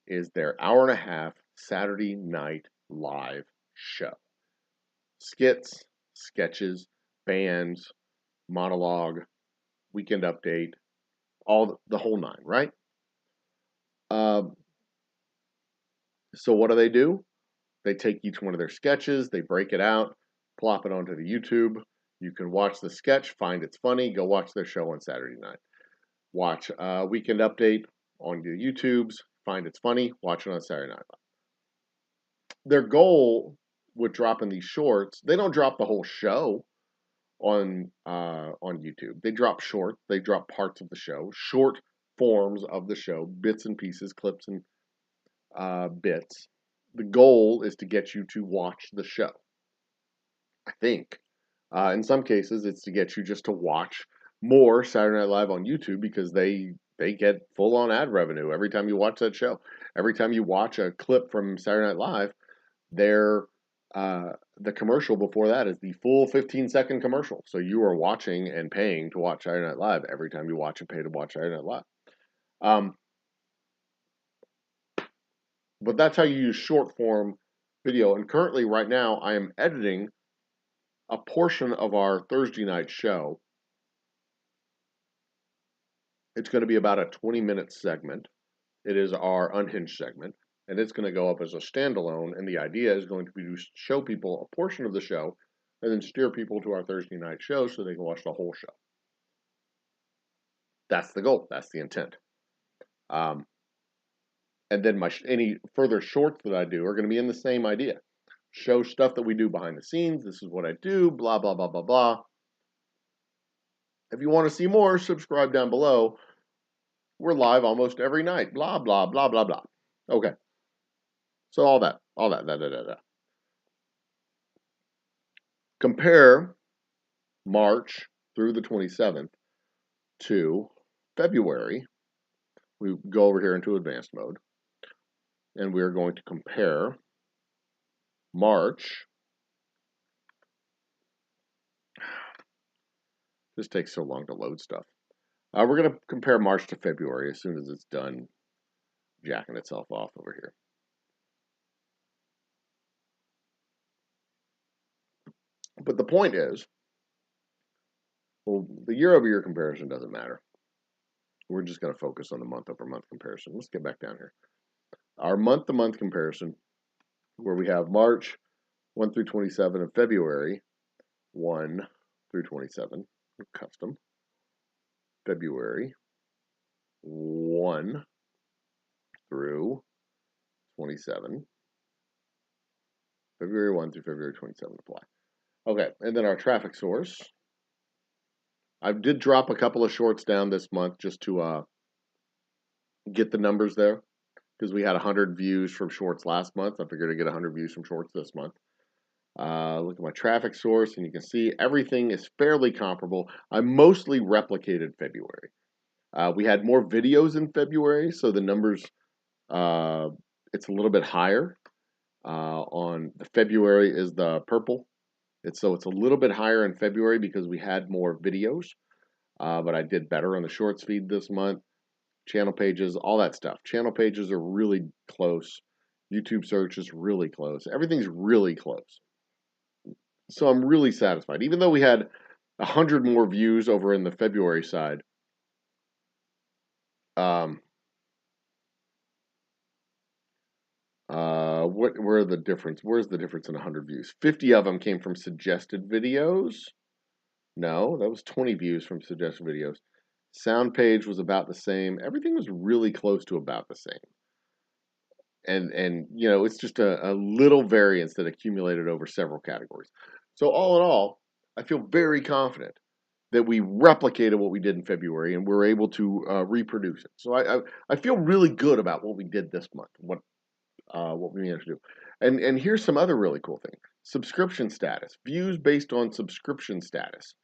S1: is their hour-and-a-half Saturday Night Live show. Skits, sketches, bands, monologue, weekend update, all the whole nine, right? So what do? They take each one of their sketches, they break it out, plop it onto the YouTube. You can watch the sketch, find it's funny, go watch their show on Saturday night. Watch weekend update on the YouTubes, find it's funny, watch it on Saturday night. Their goal with dropping these shorts, they don't drop the whole show on YouTube. They drop short, they drop parts of the show, short forms of the show, bits and pieces, clips and bits. The goal is to get you to watch the show. I think. In some cases, it's to get you just to watch more Saturday Night Live on YouTube because they get full-on ad revenue every time you watch that show. Every time you watch a clip from Saturday Night Live, the commercial before that is the full 15-second commercial. So you are watching and paying to watch Saturday Night Live every time you watch and pay to watch Saturday Night Live. But that's how you use short form video. And currently, right now, I am editing a portion of our Thursday night show. It's going to be about a 20-minute segment. It is our unhinged segment, and it's going to go up as a standalone. And the idea is going to be to show people a portion of the show and then steer people to our Thursday night show so they can watch the whole show. That's the goal. That's the intent. And then any further shorts that I do are going to be in the same idea. Show stuff that we do behind the scenes. This is what I do, blah, blah, blah, blah, blah. If you want to see more, subscribe down below. We're live almost every night, blah, blah, blah, blah, blah. Okay. So all that. Compare March through the 27th to February. We go over here into advanced mode. And we're going to compare March. This takes so long to load stuff. We're going to compare March to February as soon as it's done jacking itself off over here. But the point is, well, the year-over-year comparison doesn't matter. We're just going to focus on the month-over-month comparison. Let's get back down here. Our month-to-month comparison, where we have March 1 through 27 and February 1 through 27, custom. February 1 through 27. February 1 through February 27 apply. Okay, and then our traffic source. I did drop a couple of shorts down this month just to get the numbers there because we had 100 views from shorts last month. I figured I'd get 100 views from shorts this month. Look at my traffic source, and you can see everything is fairly comparable. I mostly replicated February. We had more videos in February, so the numbers, it's a little bit higher. On the February is the purple. So it's a little bit higher in February because we had more videos. But I did better on the shorts feed this month. Channel pages, all that stuff. Channel pages are really close. YouTube search is really close. Everything's really close. So I'm really satisfied. Even though we had 100 more views over in the February side, where's the difference in 100 views? 50 of them came from suggested videos. No, that was 20 views from suggested videos. Sound page was about the same. Everything was really close to about the same. And you know, it's just a little variance that accumulated over several categories. So all in all, I feel very confident that we replicated what we did in February and we're able to reproduce it. So I feel really good about what we did this month, what we managed to do. And here's some other really cool things. Subscription status, views based on subscription status,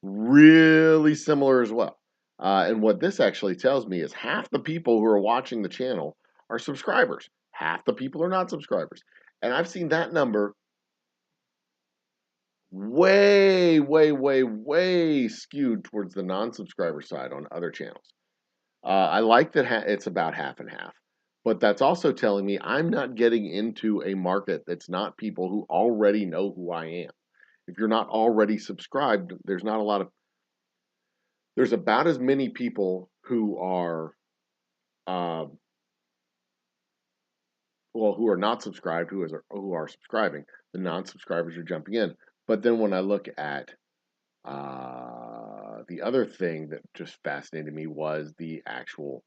S1: really similar as well. And what this actually tells me is half the people who are watching the channel are subscribers. Half the people are not subscribers. And I've seen that number way, way, way, way skewed towards the non-subscriber side on other channels. I like that it's about half and half, but that's also telling me I'm not getting into a market that's not people who already know who I am. If you're not already subscribed, there's about as many people who are, who are not subscribed, who are subscribing. The non-subscribers are jumping in. But then when I look at the other thing that just fascinated me was the actual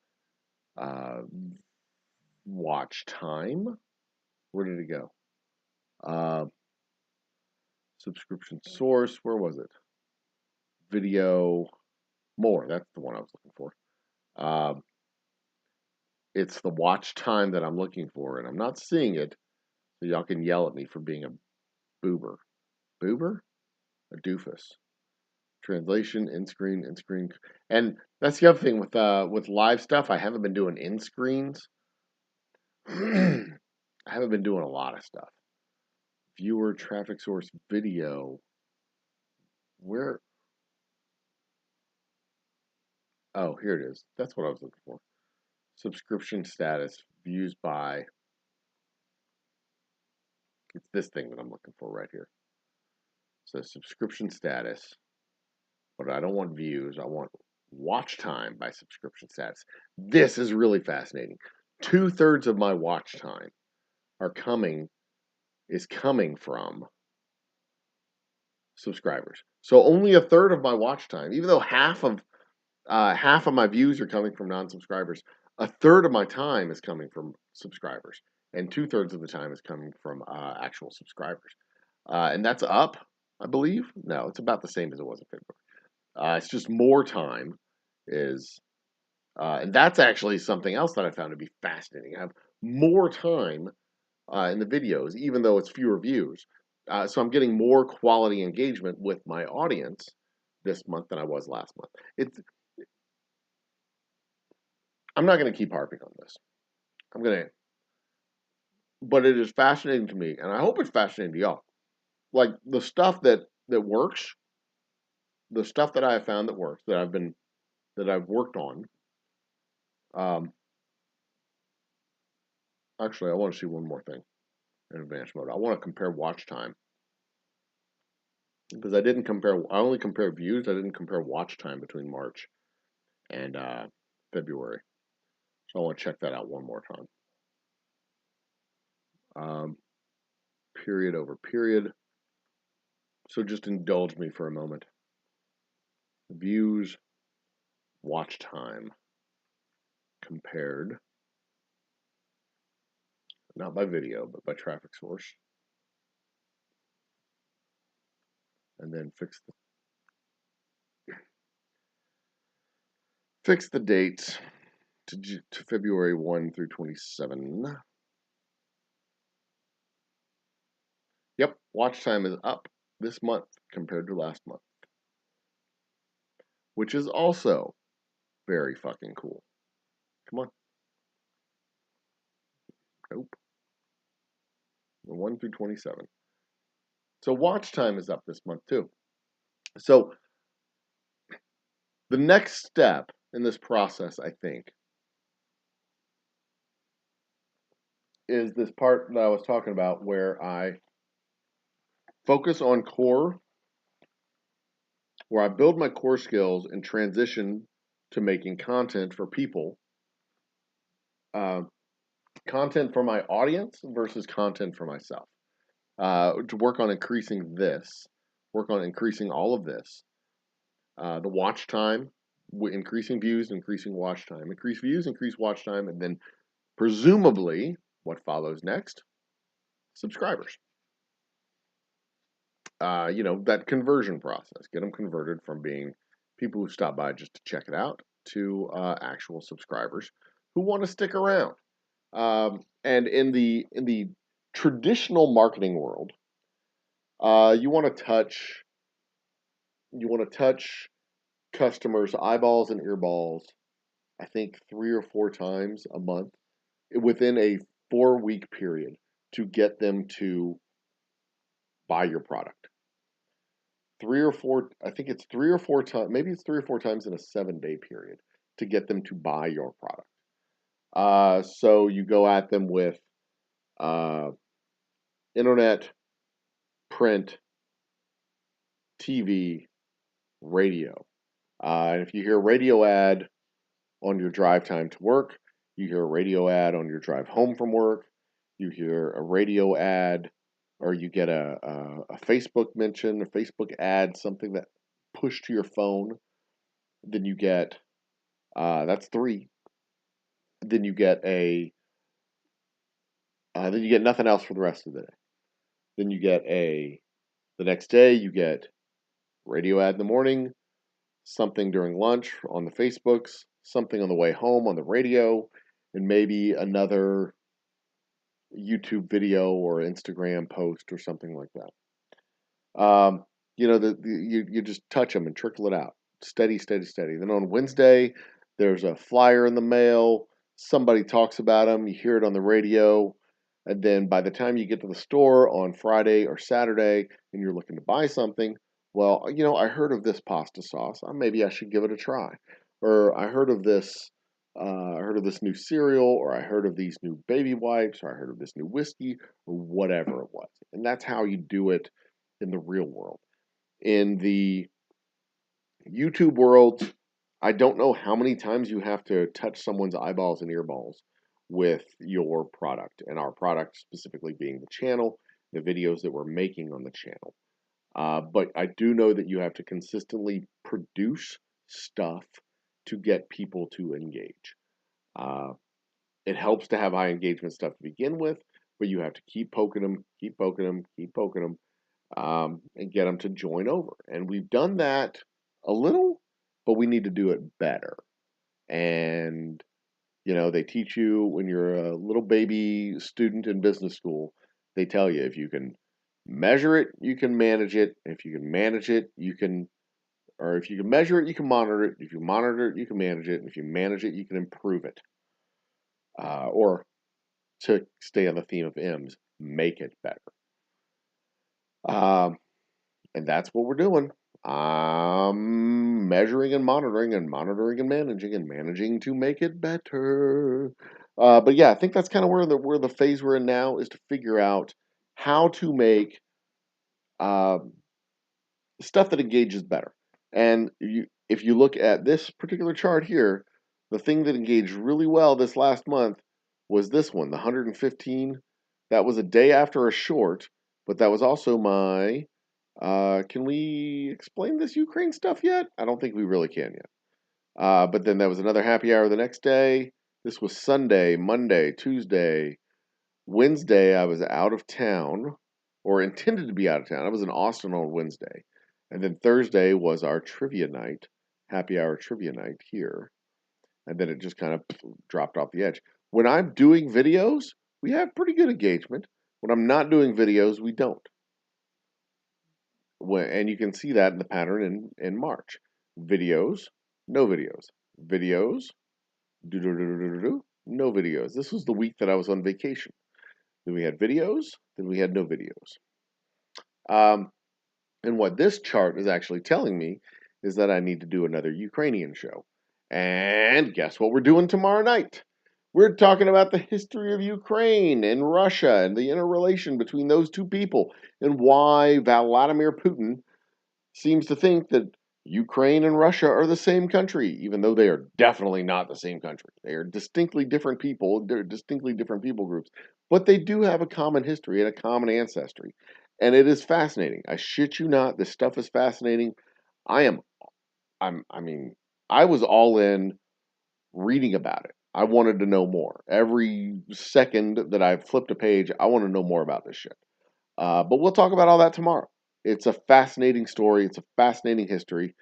S1: watch time. Where did it go? Subscription source. Where was it? Video more. That's the one I was looking for. It's the watch time that I'm looking for, and I'm not seeing it. So y'all can yell at me for being a boober. Boober? A doofus. Translation, in-screen. And that's the other thing with live stuff. I haven't been doing in-screens. I haven't been doing a lot of stuff. Viewer, traffic source, video. Where? Oh, here it is. That's what I was looking for. Subscription status, views by. It's this thing that I'm looking for right here. So subscription status, but I don't want views. I want watch time by subscription status. This is really fascinating. 2/3 of my watch time is coming from subscribers. So only 1/3 of my watch time, even though half of my views are coming from non-subscribers, 1/3 of my time is coming from subscribers, and 2/3 of the time is coming from actual subscribers. And that's up, I believe. No, it's about the same as it was in February. It's just more time is, and that's actually something else that I found to be fascinating. I have more time in the videos, even though it's fewer views. So I'm getting more quality engagement with my audience this month than I was last month. I'm not going to keep harping on this. But it is fascinating to me, and I hope it's fascinating to y'all. Like the stuff that works, the stuff that I have found that works, that I've worked on. Actually, I want to see one more thing in advanced mode. I want to compare watch time because I only compared views. I didn't compare watch time between March and February. So I want to check that out one more time. Period over period. So just indulge me for a moment. Views, watch time compared, not by video, but by traffic source. And then fix the dates to February 1 through 27. Yep, watch time is up this month compared to last month, which is also very fucking cool. Come on. Nope. 1 through 27. So watch time is up this month too. So the next step in this process, I think, is this part that I was talking about where I focus on core, where I build my core skills and transition to making content for people, content for my audience versus content for myself. To work on increasing all of this. The watch time, increasing views, increasing watch time, increase views, increase watch time, and then presumably what follows next? Subscribers. that conversion process. Get them converted from being people who stop by just to check it out to actual subscribers who want to stick around. And in the traditional marketing world, you want to touch customers' eyeballs and earballs. I think 3 or 4 times a month within a 4 week period to get them to buy your product. I think it's 3 or 4 times, maybe it's 3 or 4 times in a 7 day period to get them to buy your product. So you go at them with uh, internet, print, TV, radio. And if you hear a radio ad on your drive time to work, you hear a radio ad on your drive home from work, you hear a radio ad, or you get a Facebook mention, a Facebook ad, something that pushed to your phone, then you get that's three. Then you get then you get nothing else for the rest of the day. Then you get the next day you get radio ad in the morning, something during lunch on the Facebooks, something on the way home on the radio, and maybe another YouTube video or Instagram post or something like that. You just touch them and trickle it out, steady, steady, steady. Then on Wednesday, there's a flyer in the mail. Somebody talks about them. You hear it on the radio, and then by the time you get to the store on Friday or Saturday, and you're looking to buy something, well, I heard of this pasta sauce. Maybe I should give it a try. Or I heard of this. I heard of this new cereal, or I heard of these new baby wipes, or I heard of this new whiskey, or whatever it was. And that's how you do it in the real world. In the YouTube world, I don't know how many times you have to touch someone's eyeballs and earballs with your product, and our product specifically being the channel, the videos that we're making on the channel. But I do know that you have to consistently produce stuff to get people to engage. Uh, it helps to have high engagement stuff to begin with, but you have to keep poking them, keep poking them, keep poking them, and get them to join over. And we've done that a little, but we need to do it better. And they teach you when you're a little baby student in business school, they tell you if you can measure it, you can manage it. If you can manage it, or if you can measure it, you can monitor it. If you monitor it, you can manage it. And if you manage it, you can improve it. Or to stay on the theme of M's, make it better. And that's what we're doing. Measuring and monitoring and managing to make it better. But yeah, I think that's kind of where the phase we're in now is to figure out how to make stuff that engages better. And if you look at this particular chart here, the thing that engaged really well this last month was this one, the 115. That was a day after a short, but that was also my. Can we explain this Ukraine stuff yet? I don't think we really can yet. But then there was another happy hour the next day. This was Sunday, Monday, Tuesday, Wednesday. I was out of town, or intended to be out of town. I was in Austin on Wednesday. And then Thursday was our trivia night, happy hour trivia night here. And then it just kind of dropped off the edge. When I'm doing videos, we have pretty good engagement. When I'm not doing videos, we don't. And you can see that in the pattern in March. Videos, no videos. Videos, no videos. This was the week that I was on vacation. Then we had videos, then we had no videos. And what this chart is actually telling me is that I need to do another Ukrainian show. And guess what we're doing tomorrow night? We're talking about the history of Ukraine and Russia and the interrelation between those two people and why Vladimir Putin seems to think that Ukraine and Russia are the same country, even though they are definitely not the same country. They are distinctly different people, they're distinctly different people groups, but they do have a common history and a common ancestry. And it is fascinating. I shit you not, this stuff is fascinating. I mean, I was all in reading about it. I wanted to know more. Every second that I flipped a page, I want to know more about this shit. But we'll talk about all that tomorrow. It's a fascinating story. It's a fascinating history.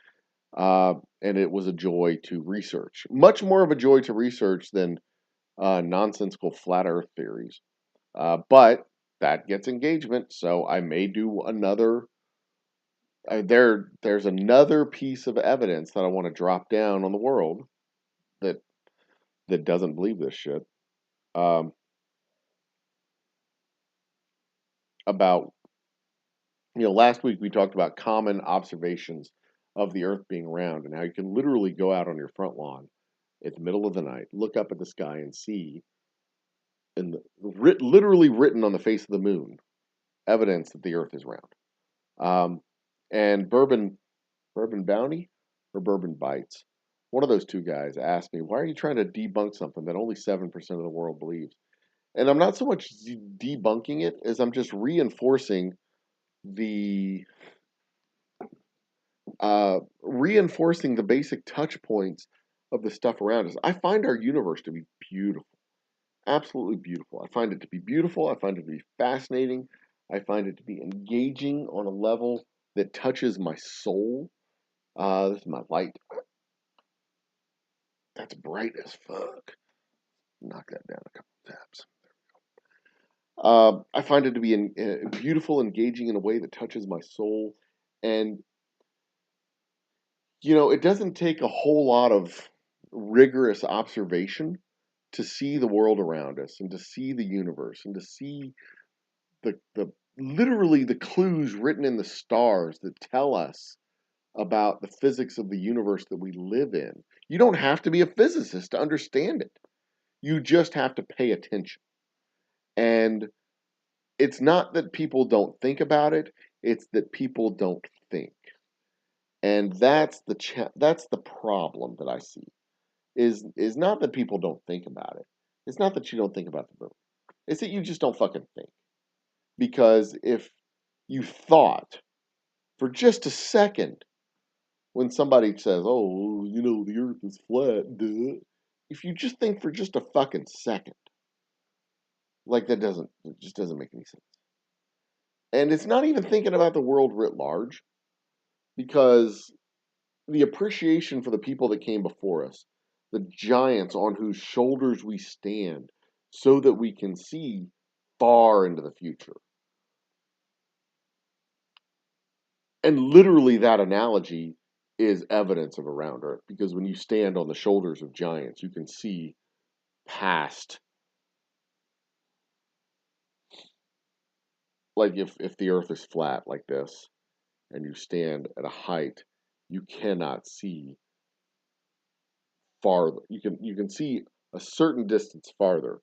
S1: And it was a joy to research. Much more of a joy to research than nonsensical flat Earth theories. But that gets engagement, so I may do another. There's another piece of evidence that I want to drop down on the world that doesn't believe this shit. Um, about last week we talked about common observations of the Earth being round and how you can literally go out on your front lawn at the middle of the night, look up at the sky, and see, literally written on the face of the moon, evidence that the Earth is round. And Bourbon Bounty or Bourbon Bites, one of those two guys asked me, "Why are you trying to debunk something that only 7% of the world believes?" And I'm not so much debunking it as I'm just reinforcing the basic touch points of the stuff around us. I find our universe to be beautiful, absolutely beautiful. I find it to be beautiful. I find it to be fascinating. I find it to be engaging on a level that touches my soul. This is my light. That's bright as fuck. Knock that down a couple taps. I find it to be beautiful, engaging in a way that touches my soul. And, it doesn't take a whole lot of rigorous observation to see the world around us and to see the universe and to see the literally the clues written in the stars that tell us about the physics of the universe that we live in. You don't have to be a physicist to understand it. You just have to pay attention. And it's not that people don't think about it, it's that people don't think. And that's the problem that I see. Is not that people don't think about it. It's not that you don't think about the moon. It's that you just don't fucking think. Because if you thought for just a second when somebody says, "Oh, the earth is flat," duh. If you just think for just a fucking second, like it just doesn't make any sense. And it's not even thinking about the world writ large, because the appreciation for the people that came before us, the giants on whose shoulders we stand, so that we can see far into the future. And literally, that analogy is evidence of a round Earth, because when you stand on the shoulders of giants, you can see past. Like if the Earth is flat like this, and you stand at a height, you cannot see farther. You can see a certain distance farther,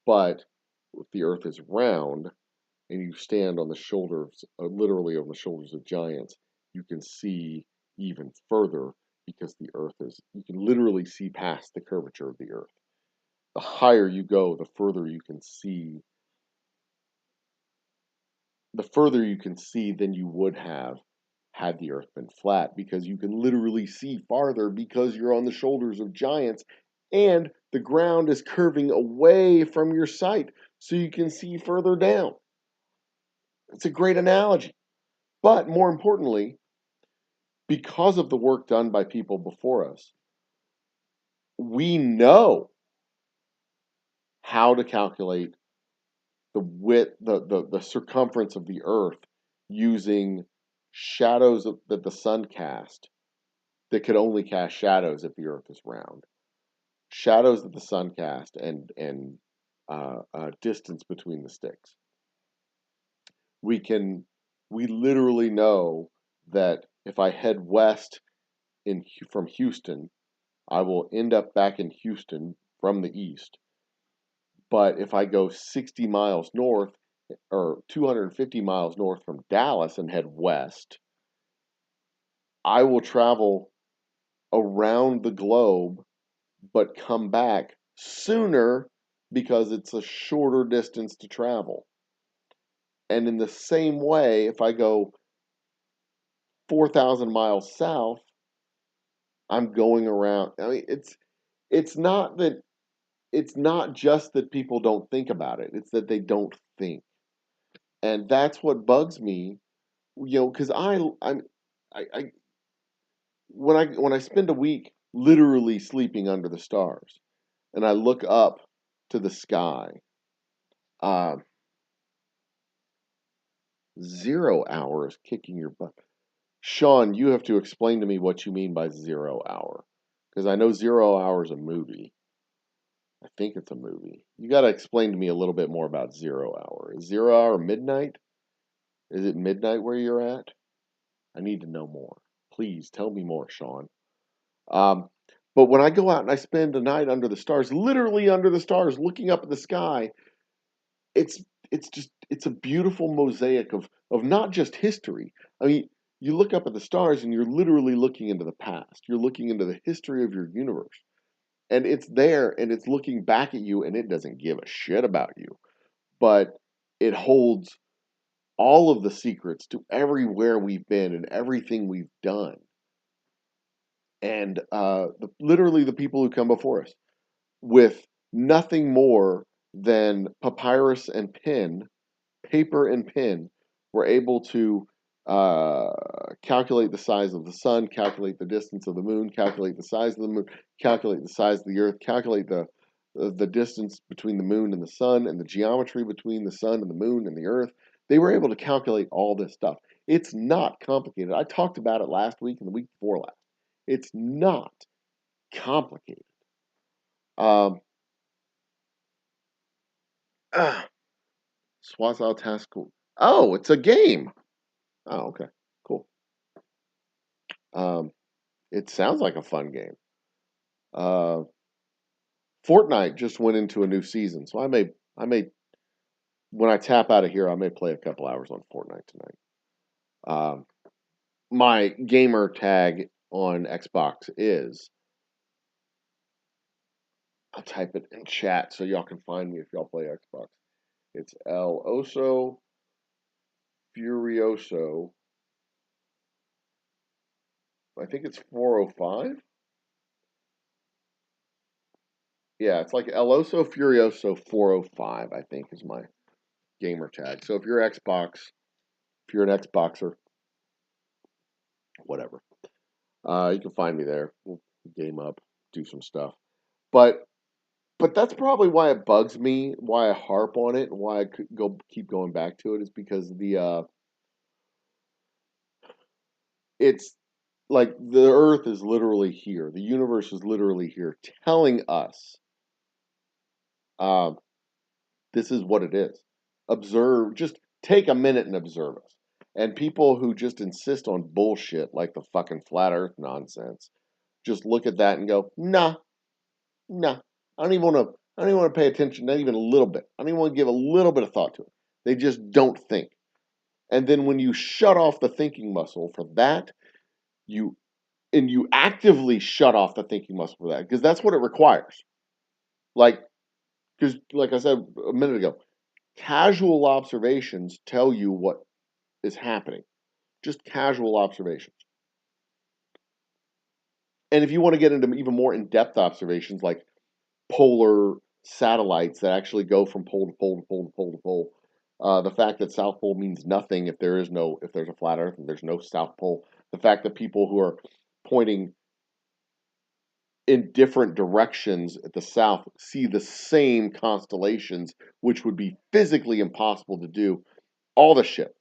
S1: but if the Earth is round and you stand on the shoulders, literally on the shoulders of giants, you can see even further, because you can literally see past the curvature of the Earth. The higher you go, the further you can see. The further you can see than you would have had the Earth been flat, because you can literally see farther because you're on the shoulders of giants and the ground is curving away from your sight so you can see further down. It's a great analogy. But more importantly, because of the work done by people before us, we know how to calculate the width, the circumference of the Earth using shadows that the sun cast that could only cast shadows if the Earth is round. Shadows that the sun cast and distance between the sticks. We literally know that if I head west from Houston, I will end up back in Houston from the east. But if I go 60 miles north or 250 miles north from Dallas and head west, I will travel around the globe but come back sooner because it's a shorter distance to travel. And in the same way, if I go 4,000 miles south, I'm going around. I mean, it's not just that people don't think about it. It's that they don't think. And that's what bugs me because I when I spend a week literally sleeping under the stars, and I look up to the sky, uh, 0 hour is kicking your butt. Sean, you have to explain to me what you mean by 0 hour, because I know 0 hour is a movie. I think it's a movie. You got to explain to me a little bit more about 0 hour. Is 0 hour midnight? Is it midnight where you're at? I need to know more. Please tell me more, Sean. Um, but when I go out and I spend a night under the stars, literally under the stars, looking up at the sky, it's it's a beautiful mosaic of not just history. I mean, you look up at the stars and you're literally looking into the past. You're looking into the history of your universe. And it's there and it's looking back at you and it doesn't give a shit about you. But it holds all of the secrets to everywhere we've been and everything we've done. And literally the people who come before us with nothing more than papyrus and pen, paper and pen, were able to calculate the size of the sun, calculate the distance of the moon, calculate the size of the moon, calculate the size of the earth, calculate the distance between the moon and the sun, and the geometry between the sun and the moon and the earth. They were able to calculate all this stuff. It's not complicated. I talked about it last week and the week before last. It's not complicated. Um, ah, Swazal Task. Oh, it's a game. Oh, okay, cool. Um, it sounds like a fun game. Uh, Fortnite just went into a new season, so I may, when I tap out of here, I may play a couple hours on Fortnite tonight. Um, my gamer tag on Xbox is, I'll type it in chat so y'all can find me if y'all play Xbox. It's El Oso Furioso. I think it's 405. Yeah, it's like El Oso Furioso 405, I think is my gamer tag. So if you're Xbox, if you're an Xboxer, whatever, you can find me there. We'll game up, do some stuff. But that's probably why it bugs me, why I harp on it, and why I could keep going back to it is because it's like the Earth is literally here, the universe is literally here, telling us um, this is what it is. Observe, just take a minute and observe us. And people who just insist on bullshit like the fucking flat Earth nonsense, just look at that and go, nah, nah. I don't even want to. I don't even want to pay attention, not even a little bit. I don't even want to give a little bit of thought to it. They just don't think. And then when you shut off the thinking muscle for that, you you actively shut off the thinking muscle for that because that's what it requires. Like, because like I said a minute ago, casual observations tell you what is happening. Just casual observations. And if you want to get into even more in-depth observations, like polar satellites that actually go from pole to pole to pole to pole to pole, the fact that South Pole means nothing if there's a flat Earth and there's no South Pole, the fact that people who are pointing in different directions at the south see the same constellations, which would be physically impossible to do, all the shit.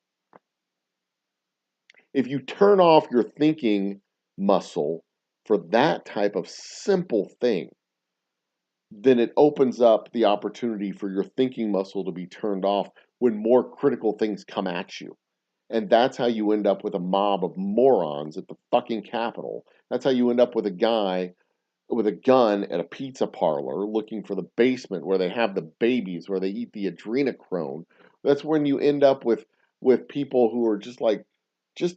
S1: If you turn off your thinking muscle for that type of simple thing, then it opens up the opportunity for your thinking muscle to be turned off when more critical things come at you. And that's how you end up with a mob of morons at the fucking Capitol. That's how you end up with a guy with a gun at a pizza parlor looking for the basement where they have the babies, where they eat the adrenochrome. That's when you end up with people who are just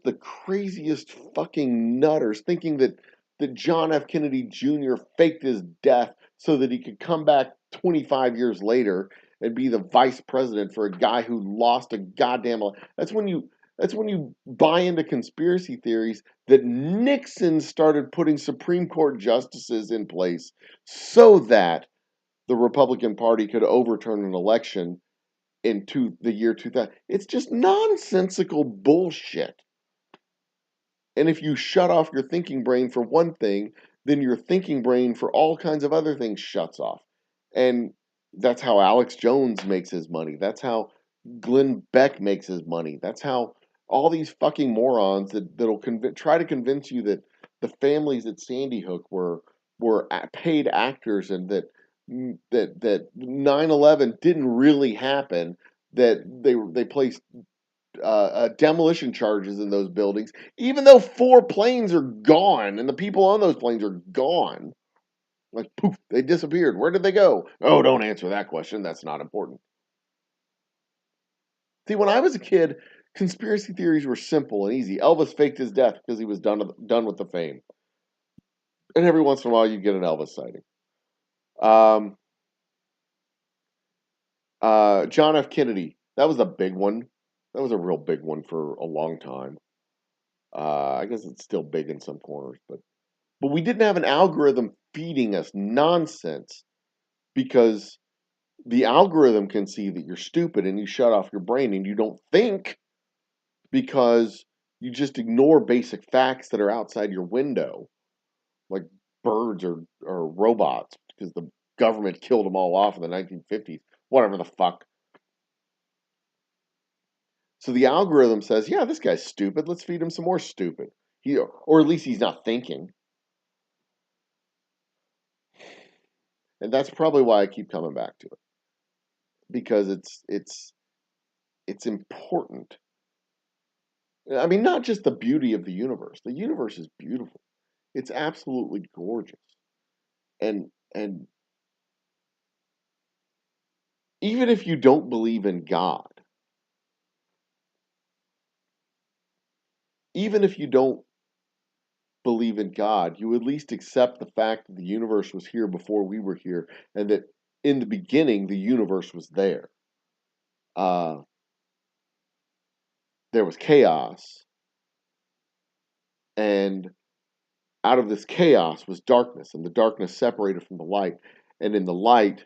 S1: the craziest fucking nutters thinking that John F. Kennedy Jr. faked his death so that he could come back 25 years later and be the vice president for a guy who lost a goddamn life. That's when you buy into conspiracy theories that Nixon started putting Supreme Court justices in place so that the Republican Party could overturn an election into the year 2000. It's just nonsensical bullshit. And if you shut off your thinking brain for one thing, then your thinking brain for all kinds of other things shuts off. And that's how Alex Jones makes his money. That's how Glenn Beck makes his money. That's how all these fucking morons that'll try to convince you that the families at Sandy Hook were paid actors, and that 9/11 didn't really happen, that they placed demolition charges in those buildings, even though 4 planes are gone and the people on those planes are gone. Like, poof, they disappeared. Where did they go? Oh, don't answer that question. That's not important. See, when I was a kid, conspiracy theories were simple and easy. Elvis faked his death because he was done with the fame. And every once in a while, you get an Elvis sighting. Um, John F. Kennedy. That was a big one. That was a real big one for a long time. I guess it's still big in some corners, but we didn't have an algorithm feeding us nonsense, because the algorithm can see that you're stupid and you shut off your brain and you don't think, because you just ignore basic facts that are outside your window, like birds or robots, because the government killed them all off in the 1950s. Whatever the fuck. So the algorithm says, yeah, this guy's stupid. Let's feed him some more stupid. Or at least he's not thinking. And that's probably why I keep coming back to it, because it's important. I mean, not just the beauty of the universe. The universe is beautiful. It's absolutely gorgeous. And even if you don't believe in God, even if you don't believe in God, you at least accept the fact that the universe was here before we were here, and that in the beginning the universe was there. Uh, there was chaos, and out of this chaos was darkness, and the darkness separated from the light, and in the light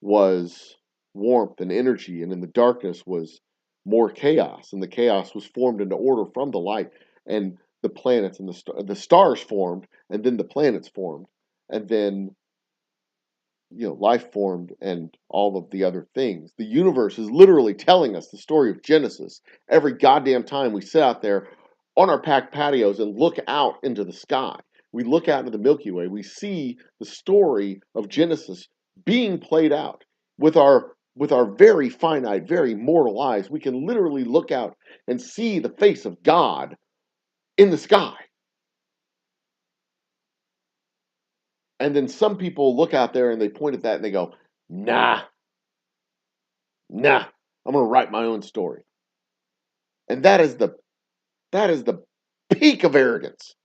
S1: was warmth and energy, and in the darkness was more chaos, and the chaos was formed into order from the light, and the planets and the stars formed, and then the planets formed, and then life formed, and all of the other things. The universe is literally telling us the story of Genesis every goddamn time we sit out there on our packed patios and look out into the sky. We look out into the Milky Way. We see the story of Genesis being played out with our very finite, very mortal eyes. We can literally look out and see the face of God in the sky. And then some people look out there and they point at that and they go, nah, nah, I'm going to write my own story. And that is the peak of arrogance.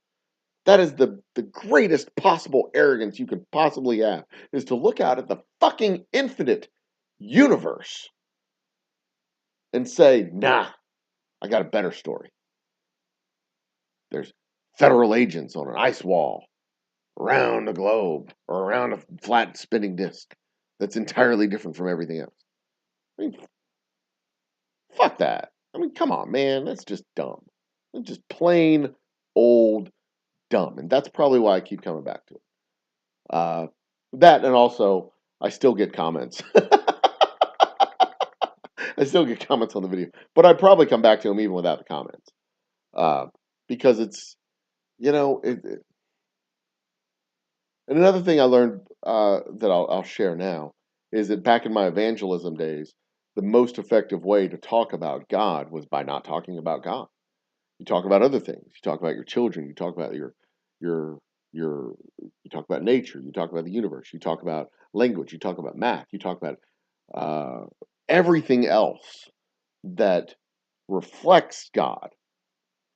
S1: That is the greatest possible arrogance you could possibly have, is to look out at the fucking infinite universe and say, nah, I got a better story. There's federal agents on an ice wall around the globe, or around a flat spinning disc that's entirely different from everything else. I mean, fuck that. I mean, come on, man. That's just dumb. It's just plain old dumb. And that's probably why I keep coming back to it. That, and also, I still get comments. I still get comments on the video. But I'd probably come back to them even without the comments. Because it's, and another thing I learned, that I'll share now, is that back in my evangelism days, the most effective way to talk about God was by not talking about God. You talk about other things. You talk about your children. You talk about your you talk about nature. You talk about the universe. You talk about language. You talk about math. You talk about uh, everything else that reflects God.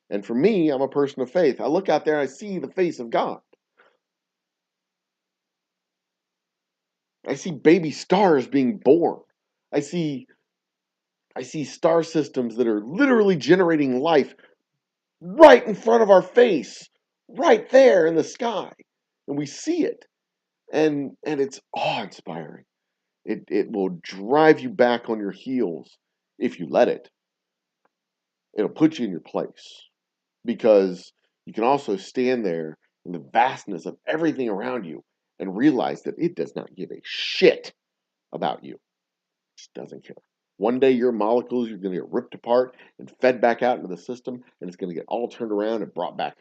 S1: And for me, I'm a person of faith. I look out there and I see the face of God. I see baby stars being born. I see star systems that are literally generating life right in front of our face, right there in the sky. And we see it. And it's awe-inspiring. It will drive you back on your heels if you let it. It'll put you in your place because you can also stand there in the vastness of everything around you and realize that it does not give a shit about you. It just doesn't care. One day your molecules are going to get ripped apart and fed back out into the system, and it's going to get all turned around and brought back.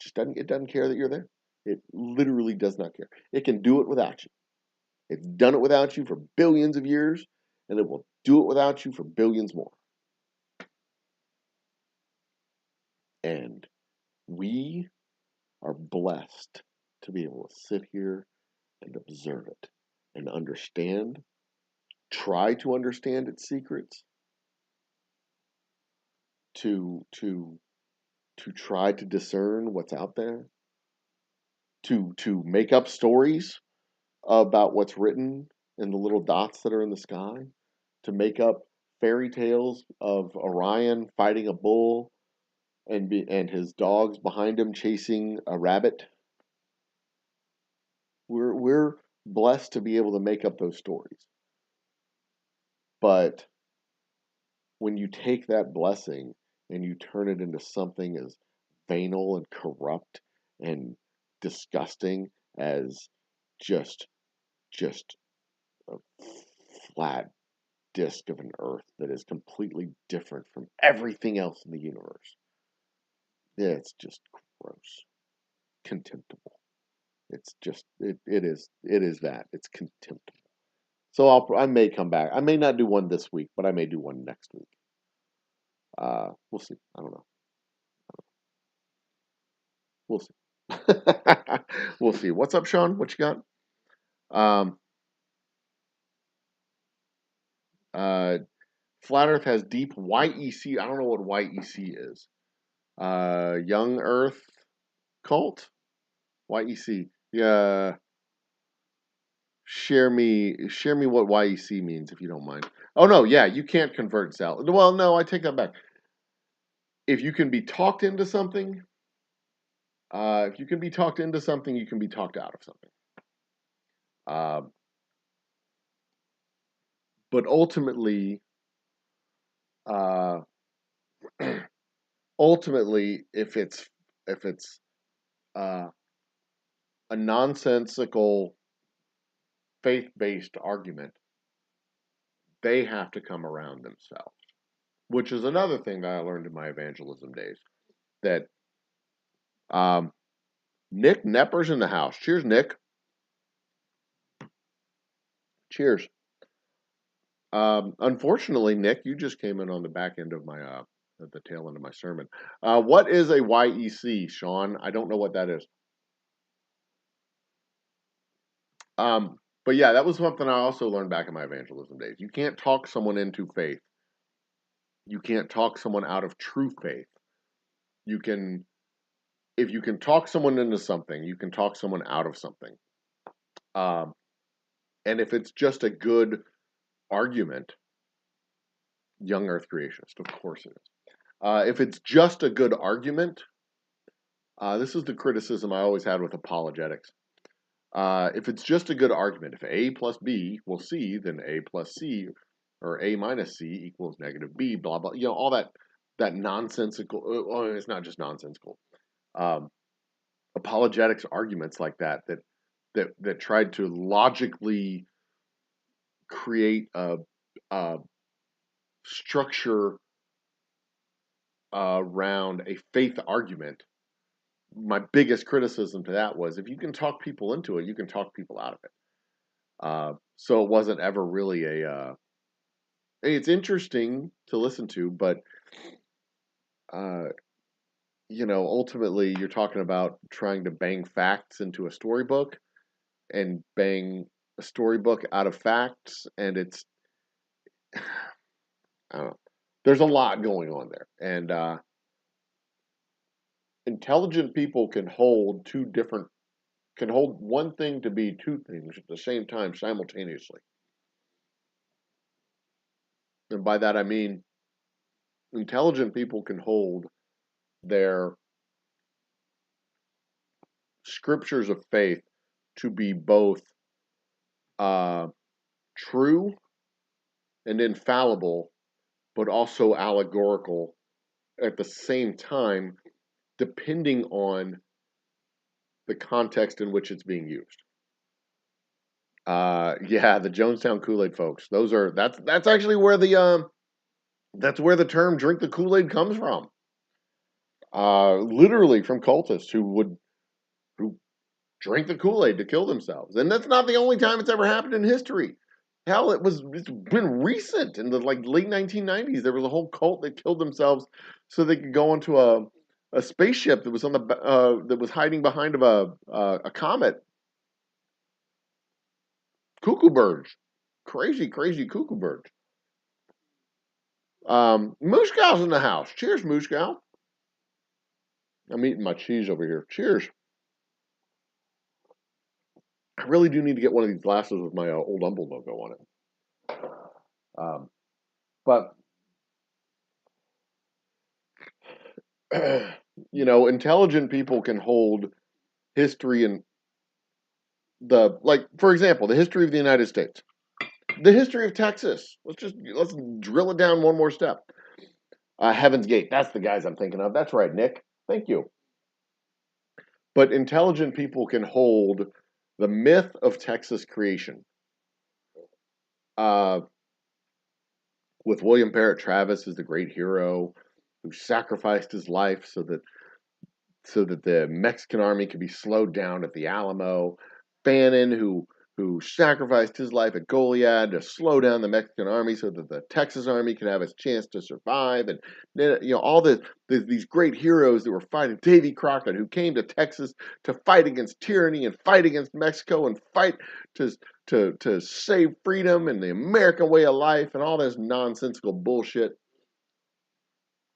S1: It doesn't care that you're there. It literally does not care. It can do it without you. It's done it without you for billions of years, and it will do it without you for billions more. And we are blessed to be able to sit here and observe it and understand, try to understand its secrets, to try to discern what's out there, to make up stories about what's written in the little dots that are in the sky, to make up fairy tales of Orion fighting a bull and his dogs behind him chasing a rabbit. We're blessed to be able to make up those stories. But when you take that blessing and you turn it into something as banal and corrupt and disgusting as just a flat disk of an earth that is completely different from everything else in the universe, it's just gross, contemptible. It's just it is that. It's contemptible. So I may come back. I may not do one this week, but I may do one next week. We'll see. I don't know. We'll see. We'll see. What's up, Sean? What you got? Um, uh, Flat Earth has deep YEC. I don't know what YEC is. Young Earth cult. YEC. Yeah. Share me what YEC means if you don't mind. Oh no, yeah, you can't convert salad. Well, no, I take that back. If you can be talked into something, if you can be talked into something, you can be talked out of something. Uh, but ultimately, uh, ultimately, if it's uh, a nonsensical faith-based argument, they have to come around themselves. Which is another thing that I learned in my evangelism days. That um, Nick Nepper's in the house. Cheers, Nick. Cheers. Unfortunately, Nick, you just came in on the back end of my at the tail end of my sermon. What is a YEC, Sean? I don't know what that is. But yeah, that was something I also learned back in my evangelism days. You can't talk someone into faith. You can't talk someone out of true faith. You can, if you can talk someone into something, you can talk someone out of something. Um, and if it's just a good argument, young Earth creationist, of course it is. If it's just a good argument, this is the criticism I always had with apologetics. If it's just a good argument, if A plus B equals C, then A plus C or A minus C equals negative B, blah, blah, all that nonsensical, it's not just nonsensical. Um, Apologetics arguments like that tried to logically create a structure around a faith argument. My biggest criticism to that was if you can talk people into it, you can talk people out of it. So it wasn't ever really it's interesting to listen to, but uh, ultimately you're talking about trying to bang facts into a storybook and bang a storybook out of facts, and it's I don't know. There's a lot going on there, and intelligent people can hold one thing to be two things at the same time simultaneously. And by that I mean intelligent people can hold their scriptures of faith to be both uh, true and infallible, but also allegorical at the same time, depending on the context in which it's being used. Yeah, the Jonestown Kool-Aid folks. That's actually where the term "drink the Kool-Aid" comes from. Literally from cultists who drink the Kool-Aid to kill themselves. And that's not the only time it's ever happened in history. Hell, it's been recent in the like late 1990s. There was a whole cult that killed themselves so they could go onto a spaceship that was on the that was hiding behind of a comet. Cuckoo birds, crazy cuckoo birds. Moose Cow's in the house. Cheers, Moose Cow. I'm eating my cheese over here. Cheers. I really do need to get one of these glasses with my old Humble logo on it. But intelligent people can hold history and for example, the history of the United States, the history of Texas. Let's drill it down one more step. Heaven's Gate. That's the guys I'm thinking of. That's right, Nick. Thank you. But intelligent people can hold the myth of Texas creation. With William Barrett Travis as the great hero who sacrificed his life so that the Mexican army could be slowed down at the Alamo. Fannin, who sacrificed his life at Goliad to slow down the Mexican army so that the Texas army could have its chance to survive. And all these great heroes that were fighting. Davy Crockett, who came to Texas to fight against tyranny and fight against Mexico and fight to save freedom and the American way of life and all this nonsensical bullshit.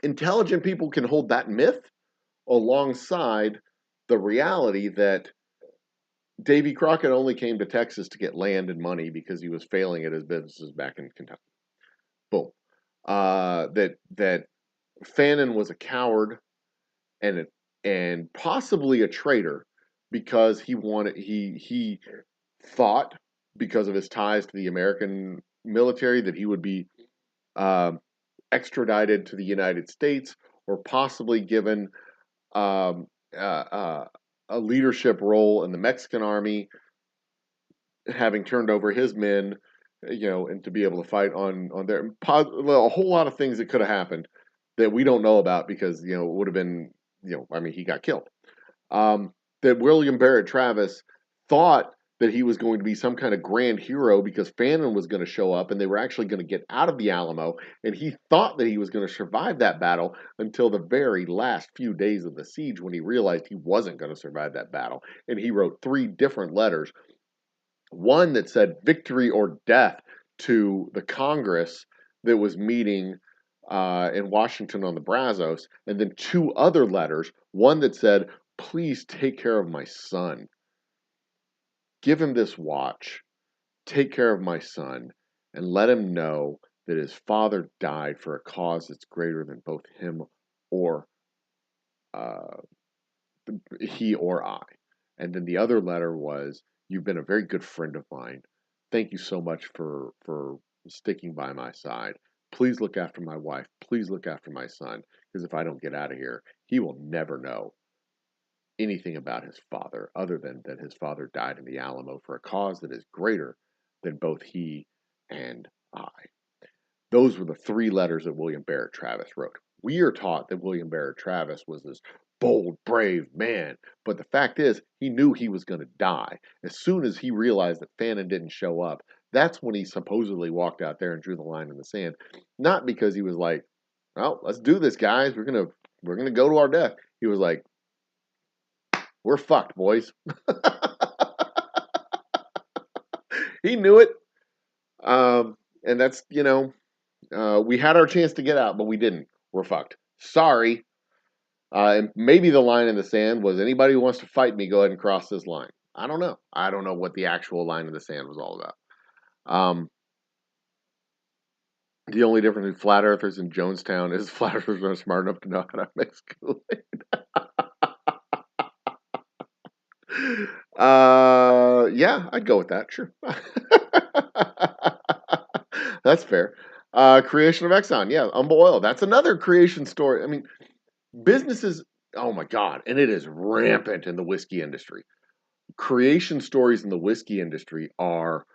S1: Intelligent people can hold that myth alongside the reality that Davy Crockett only came to Texas to get land and money because he was failing at his businesses back in Kentucky. Boom. That Fannin was a coward and possibly a traitor because he thought, because of his ties to the American military, that he would be extradited to the United States or possibly given a leadership role in the Mexican army, having turned over his men, and to be able to fight on their a whole lot of things that could have happened that we don't know about because it would have been he got killed. That William Barrett Travis thought that he was going to be some kind of grand hero because Fannin was going to show up and they were actually going to get out of the Alamo, and he thought that he was going to survive that battle until the very last few days of the siege when he realized he wasn't going to survive that battle. And he wrote 3 different letters, one that said victory or death to the Congress that was meeting in Washington on the Brazos, and then 2 other letters, one that said, please take care of my son. Give him this watch, take care of my son, and let him know that his father died for a cause that's greater than both him or he or I. And then the other letter was, you've been a very good friend of mine. Thank you so much for sticking by my side. Please look after my wife. Please look after my son, because if I don't get out of here, he will never know anything about his father other than that his father died in the Alamo for a cause that is greater than both he and I. Those were the 3 letters that William Barrett Travis wrote. We are taught that William Barrett Travis was this bold, brave man, but the fact is, he knew he was going to die. As soon as he realized that Fannin didn't show up, that's when he supposedly walked out there and drew the line in the sand. Not because he was like, well, let's do this, guys. We're gonna go to our death. He was like, we're fucked, boys. He knew it. And that's, we had our chance to get out, but we didn't. We're fucked. Sorry. And maybe the line in the sand was, anybody who wants to fight me, go ahead and cross this line. I don't know. I don't know what the actual line in the sand was all about. The only difference between flat earthers and Jonestown is flat earthers are smart enough to know how to mix Kool-Aid. Yeah, I'd go with that. Sure. That's fair. Creation of Exxon, yeah, Humble Oil. That's another creation story. I mean, businesses. Oh my God, and it is rampant in the whiskey industry. Creation stories in the whiskey industry are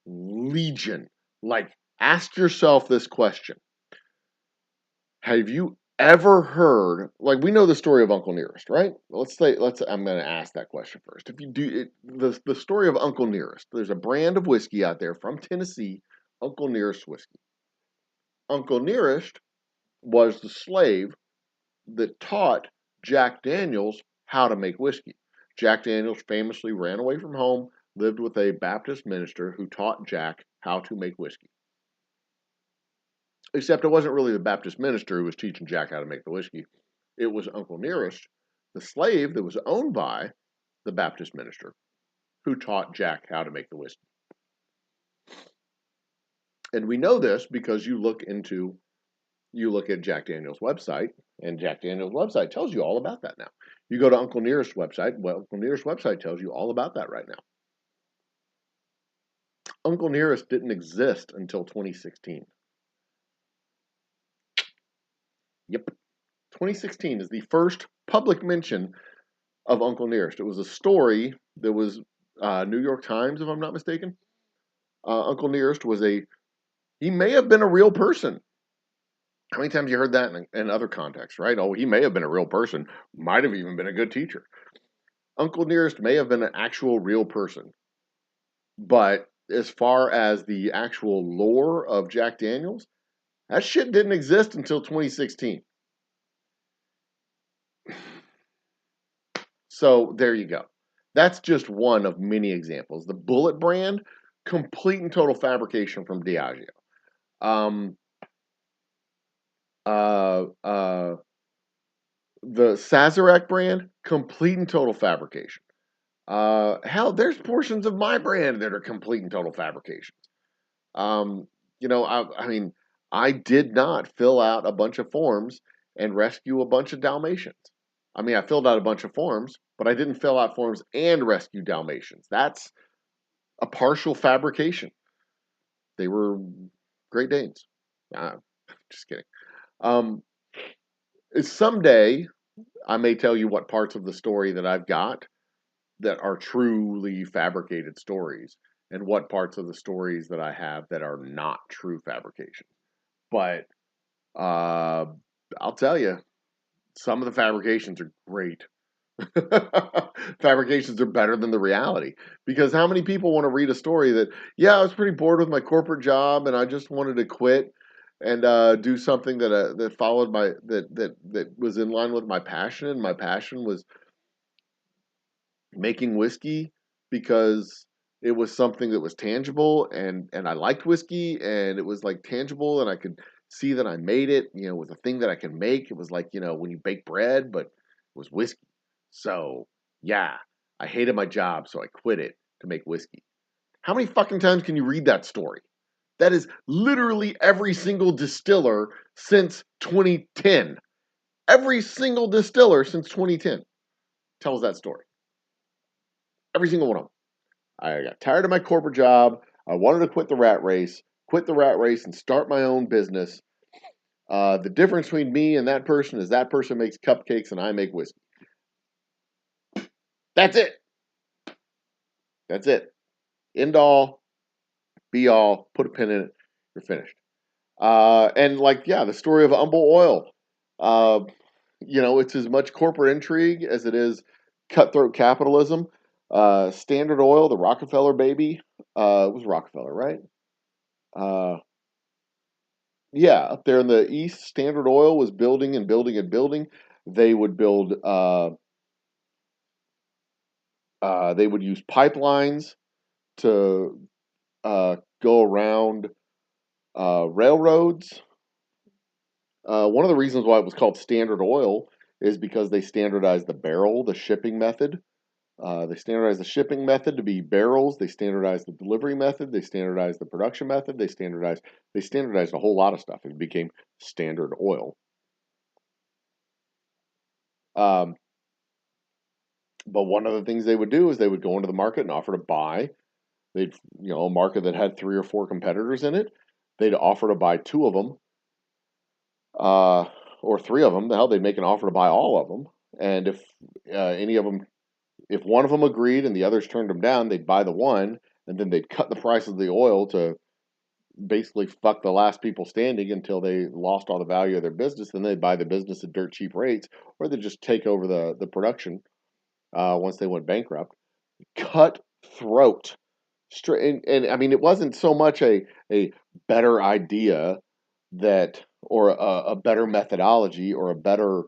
S1: legion. Like, ask yourself this question: have you ever heard? Like, we know the story of Uncle Nearest, right? Let's say, let's. I'm going to ask that question first. If you do it, the story of Uncle Nearest. There's a brand of whiskey out there from Tennessee, Uncle Nearest whiskey. Uncle Nearest was the slave that taught Jack Daniels how to make whiskey. Jack Daniels famously ran away from home, lived with a Baptist minister who taught Jack how to make whiskey. Except it wasn't really the Baptist minister who was teaching Jack how to make the whiskey. It was Uncle Nearest, the slave that was owned by the Baptist minister, who taught Jack how to make the whiskey. And we know this because you look at Jack Daniels' website, and Jack Daniels' website tells you all about that now. You go to Uncle Nearest's website, well, Uncle Nearest's website tells you all about that right now. Uncle Nearest didn't exist until 2016. Yep. 2016 is the first public mention of Uncle Nearest. It was a story that was New York Times, if I'm not mistaken. Uncle Nearest he may have been a real person. How many times you heard that in other contexts, right? Oh, he may have been a real person, might have even been a good teacher. Uncle Nearest may have been an actual real person. But as far as the actual lore of Jack Daniels, that shit didn't exist until 2016. So there you go. That's just one of many examples. The Bullet brand, complete and total fabrication from Diageo. Um, uh, uh, the Sazerac brand, complete and total fabrication. Hell, there's portions of my brand that are complete and total fabrications. Um, I mean, I did not fill out a bunch of forms and rescue a bunch of Dalmatians. I mean, I filled out a bunch of forms, but I didn't fill out forms and rescue Dalmatians. That's a partial fabrication. They were Great Danes. Ah, just kidding. Um, Someday, I may tell you what parts of the story that I've got that are truly fabricated stories and what parts of the stories that I have that are not true fabrication. But uh, I'll tell you, some of the fabrications are great. Fabrications are better than the reality because how many people want to read a story that, yeah, I was pretty bored with my corporate job and I just wanted to quit and do something that followed that was in line with my passion, and my passion was making whiskey because it was something that was tangible, and I liked whiskey, and it was like tangible, and I could see that I made it, it was a thing that I can make. It was like, when you bake bread, but it was whiskey. So, yeah, I hated my job, so I quit it to make whiskey. How many fucking times can you read that story? That is literally every single distiller since 2010. Every single distiller since 2010 tells that story. Every single one of them. I got tired of my corporate job. I wanted to quit the rat race and start my own business. The difference between me and that person is that person makes cupcakes and I make whiskey. That's it. That's it. End all, be all, put a pin in it, you're finished. And like, yeah, the story of Humble Oil. Uh, it's as much corporate intrigue as it is cutthroat capitalism. Standard Oil, the Rockefeller baby, it was Rockefeller, right? Uh, Yeah, up there in the east, Standard Oil was building and building and building. They would build. They would use pipelines to go around railroads. One of the reasons why it was called Standard Oil is because they standardized the barrel, the shipping method. They standardized the shipping method to be barrels. They standardized the delivery method. They standardized the production method. They standardized a whole lot of stuff. It became Standard Oil. Um, But one of the things they would do is they would go into the market and offer to buy. They'd, a market that had 3 or 4 competitors in it. they'd offer to buy two of them, uh, or three of them. Hell, they'd make an offer to buy all of them. And if any of them, if one of them agreed and the others turned them down, they'd buy the one, and then they'd cut the price of the oil to basically fuck the last people standing until they lost all the value of their business. Then they'd buy the business at dirt cheap rates, or they'd just take over the production once they went bankrupt. Cutthroat. Straight, and I mean, it wasn't so much a better idea that, or a better methodology, or a better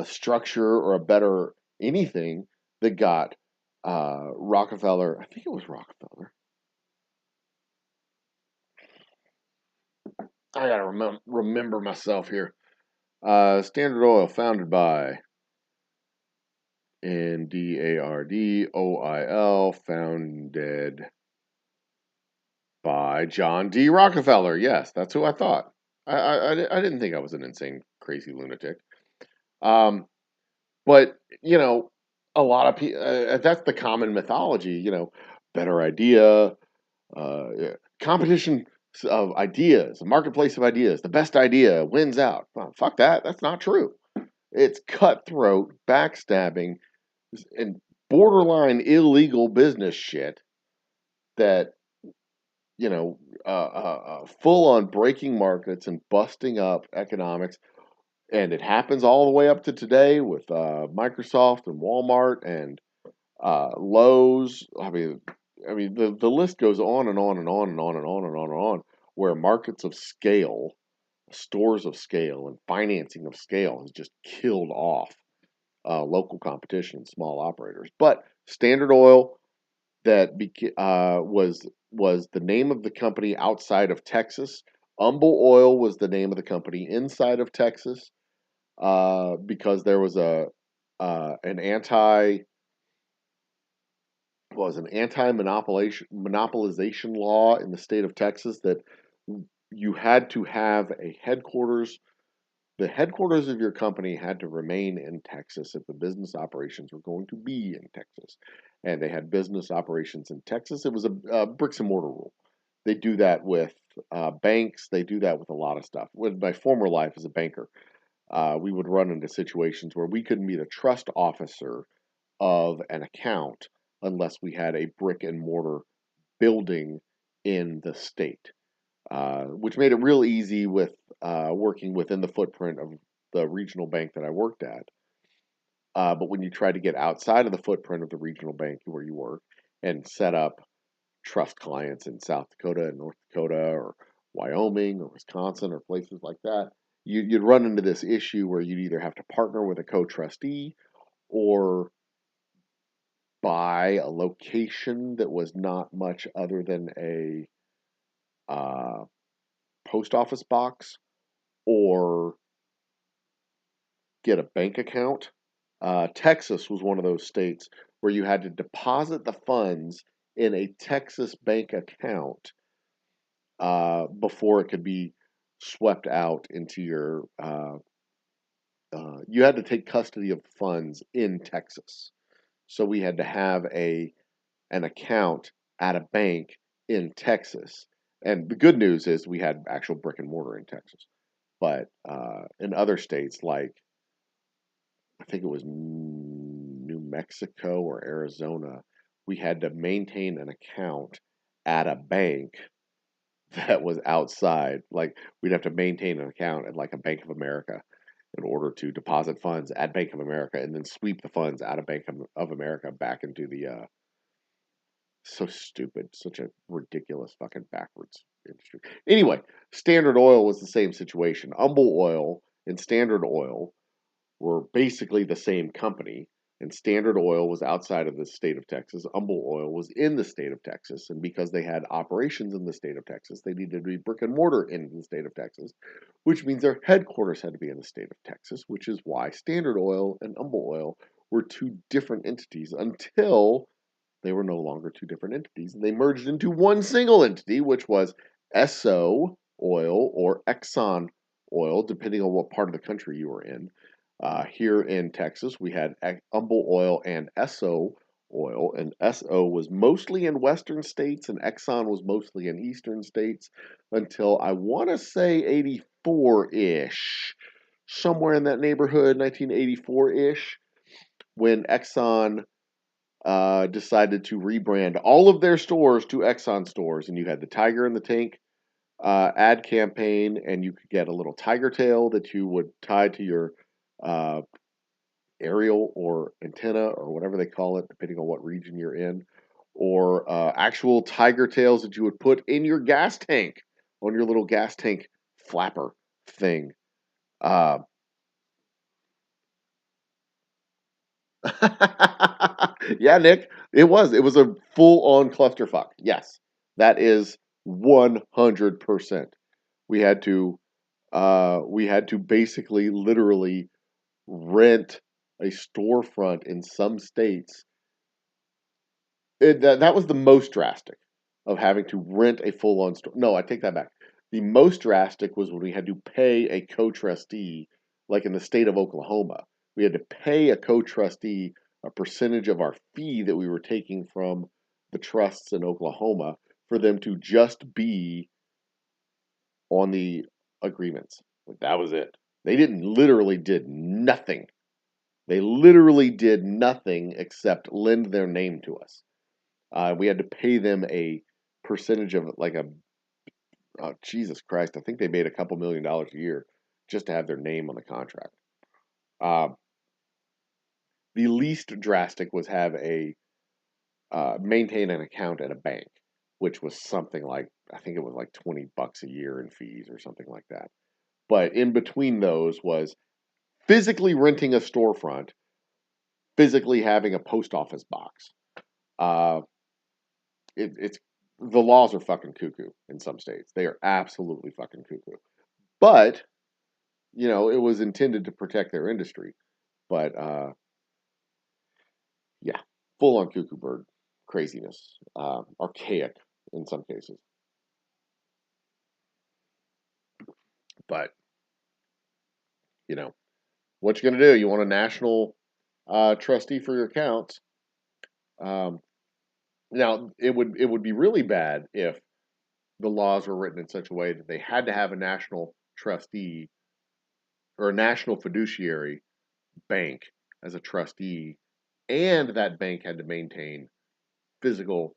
S1: structure, or a better anything that got Rockefeller. I think it was Rockefeller. I gotta remember myself here. Standard Oil, founded by Ndardoil, founded by John D. Rockefeller. Yes, that's who I thought. I didn't think I was an insane, crazy lunatic. Um, but a lot of people. That's the common mythology. Better idea, competition of ideas, a marketplace of ideas. The best idea wins out. Well, fuck that. That's not true. It's cutthroat, backstabbing, and borderline illegal business shit that full on breaking markets and busting up economics. And it happens all the way up to today with Microsoft and Walmart and Lowe's. I mean, the list goes on and on and on and on and on and on and on, where markets of scale, stores of scale, and financing of scale has just killed off local competition, small operators. But Standard Oil, that was the name of the company outside of Texas. Humble Oil was the name of the company inside of Texas, because there was an anti-monopolization law in the state of Texas that you had to have a headquarters. The headquarters of your company had to remain in Texas if the business operations were going to be in Texas. And they had business operations in Texas. It was a bricks and mortar rule. They do that with banks. They do that with a lot of stuff. With my former life as a banker, we would run into situations where we couldn't be the trust officer of an account unless we had a brick and mortar building in the state, which made it real easy with working within the footprint of the regional bank that I worked at. But when you try to get outside of the footprint of the regional bank where you work and set up trust clients in South Dakota and North Dakota or Wyoming or Wisconsin or places like that, you'd run into this issue where you'd either have to partner with a co-trustee or buy a location that was not much other than a post office box, or get a bank account. Texas was one of those states where you had to deposit the funds in a Texas bank account before it could be swept out into your. You had to take custody of the funds in Texas, so we had to have an account at a bank in Texas. And the good news is we had actual brick and mortar in Texas. But in other states, like I think it was New Mexico or Arizona, we had to maintain an account at a bank that was outside. Like we'd have to maintain an account at like a Bank of America in order to deposit funds at Bank of America and then sweep the funds out of Bank of America back into the so stupid, such a ridiculous fucking backwards industry. Anyway, Standard Oil was the same situation. Humble Oil and Standard Oil were basically the same company, and Standard Oil was outside of the state of Texas. Humble Oil was in the state of Texas, and because they had operations in the state of Texas, they needed to be brick and mortar in the state of Texas, which means their headquarters had to be in the state of Texas, which is why Standard Oil and Humble Oil were two different entities until they were no longer two different entities. They merged into one single entity, which was Esso Oil or Exxon Oil, depending on what part of the country you were in. Here in Texas, we had Humble Oil and Esso oil, and SO was mostly in western states, and Exxon was mostly in eastern states until I want to say 84-ish, somewhere in that neighborhood, 1984-ish, when Exxon decided to rebrand all of their stores to Exxon stores, and you had the Tiger in the Tank ad campaign, and you could get a little tiger tail that you would tie to your uh, aerial or antenna or whatever they call it, depending on what region you're in, or actual tiger tails that you would put in your gas tank on your little gas tank flapper thing. Uh, yeah, Nick, it was. It was a full on clusterfuck. Yes, that is 100%. We had to we had to basically literally rent a storefront in some states. That was the most drastic of having to rent a full on store. No, I take that back. The most drastic was when we had to pay a co-trustee, like in the state of Oklahoma. We had to pay a co-trustee a percentage of our fee that we were taking from the trusts in Oklahoma for them to just be on the agreements. Like, that was it. They didn't literally did nothing. They literally did nothing except lend their name to us. We had to pay them a percentage of like a Jesus Christ. I think they made a couple $1 million a year just to have their name on the contract. Uh, the least drastic was have a maintain an account at a bank, which was something like I think it was like $20 a year in fees or something like that. But in between those was physically renting a storefront, physically having a post office box. Uh, it's the laws are fucking cuckoo in some states. They are absolutely fucking cuckoo. But it was intended to protect their industry. But yeah, full on cuckoo bird craziness, archaic in some cases. But you know what you gonna do? You want a national trustee for your accounts? Um, Now it would be really bad if the laws were written in such a way that they had to have a national trustee or a national fiduciary bank as a trustee, and that bank had to maintain physical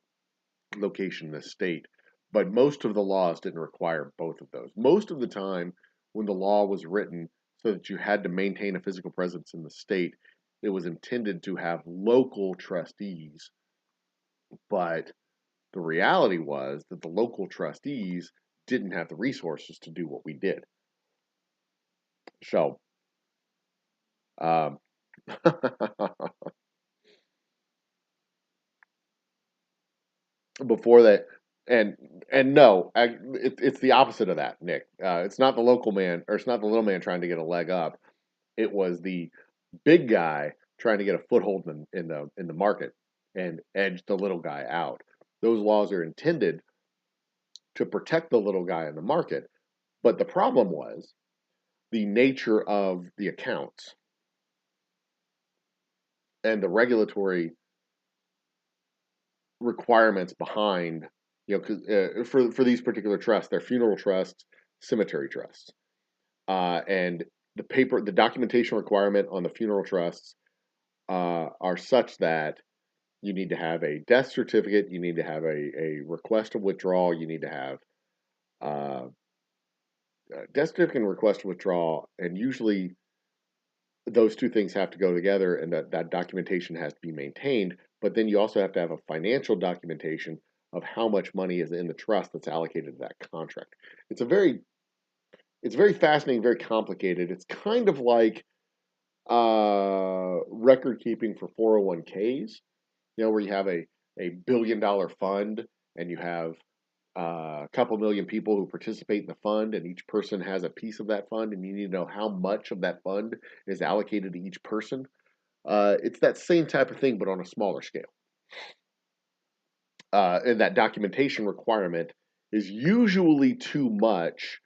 S1: location in the state. But most of the laws didn't require both of those. Most of the time, when the law was written so that you had to maintain a physical presence in the state, it was intended to have local trustees. But the reality was that the local trustees didn't have the resources to do what we did. So, um, before that, and no, it's the opposite of that, Nick. It's not the local man, or it's not the little man trying to get a leg up. It was the big guy trying to get a foothold in the market and edge the little guy out. Those laws are intended to protect the little guy in the market, but the problem was the nature of the accounts and the regulatory requirements behind, 'cause, for these particular trusts, they're funeral trusts, cemetery trusts, and the documentation requirement on the funeral trusts are such that you need to have a death certificate, you need to have a request of withdrawal, you need to have uh, a death certificate and request of withdrawal, and usually those two things have to go together, and that documentation has to be maintained. But then you also have to have a financial documentation of how much money is in the trust that's allocated to that contract. It's a very it's very fascinating, very complicated. It's kind of like record keeping for 401ks, where you have a $1 billion fund and you have a couple million people who participate in the fund, and each person has a piece of that fund, and you need to know how much of that fund is allocated to each person. It's that same type of thing, but on a smaller scale. And that documentation requirement is usually too much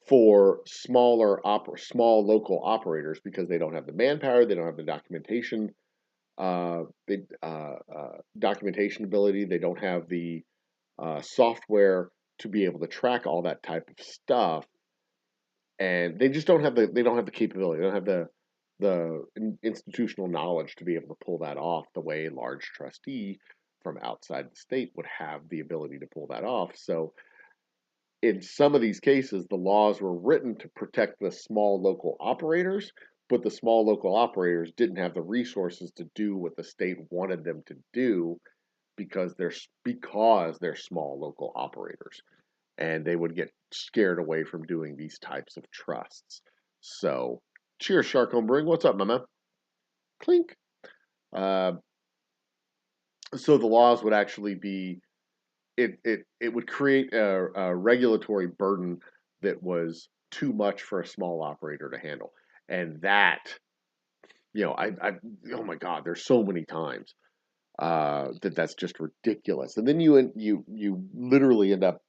S1: for small local operators because they don't have the manpower, they don't have the documentation documentation ability. They don't have the software to be able to track all that type of stuff, and they just don't have the capability. They don't have the institutional knowledge to be able to pull that off the way a large trustee from outside the state would have the ability to pull that off. So in some of these cases, the laws were written to protect the small local operators, but the small local operators didn't have the resources to do what the state wanted them to do because they're small local operators, and they would get scared away from doing these types of trusts. So, cheers, Shark Home Brewing. What's up, my man? Clink. Uh, so the laws would actually be it would create a regulatory burden that was too much for a small operator to handle, and that I oh my God, there's so many times that's just ridiculous, and then you literally end up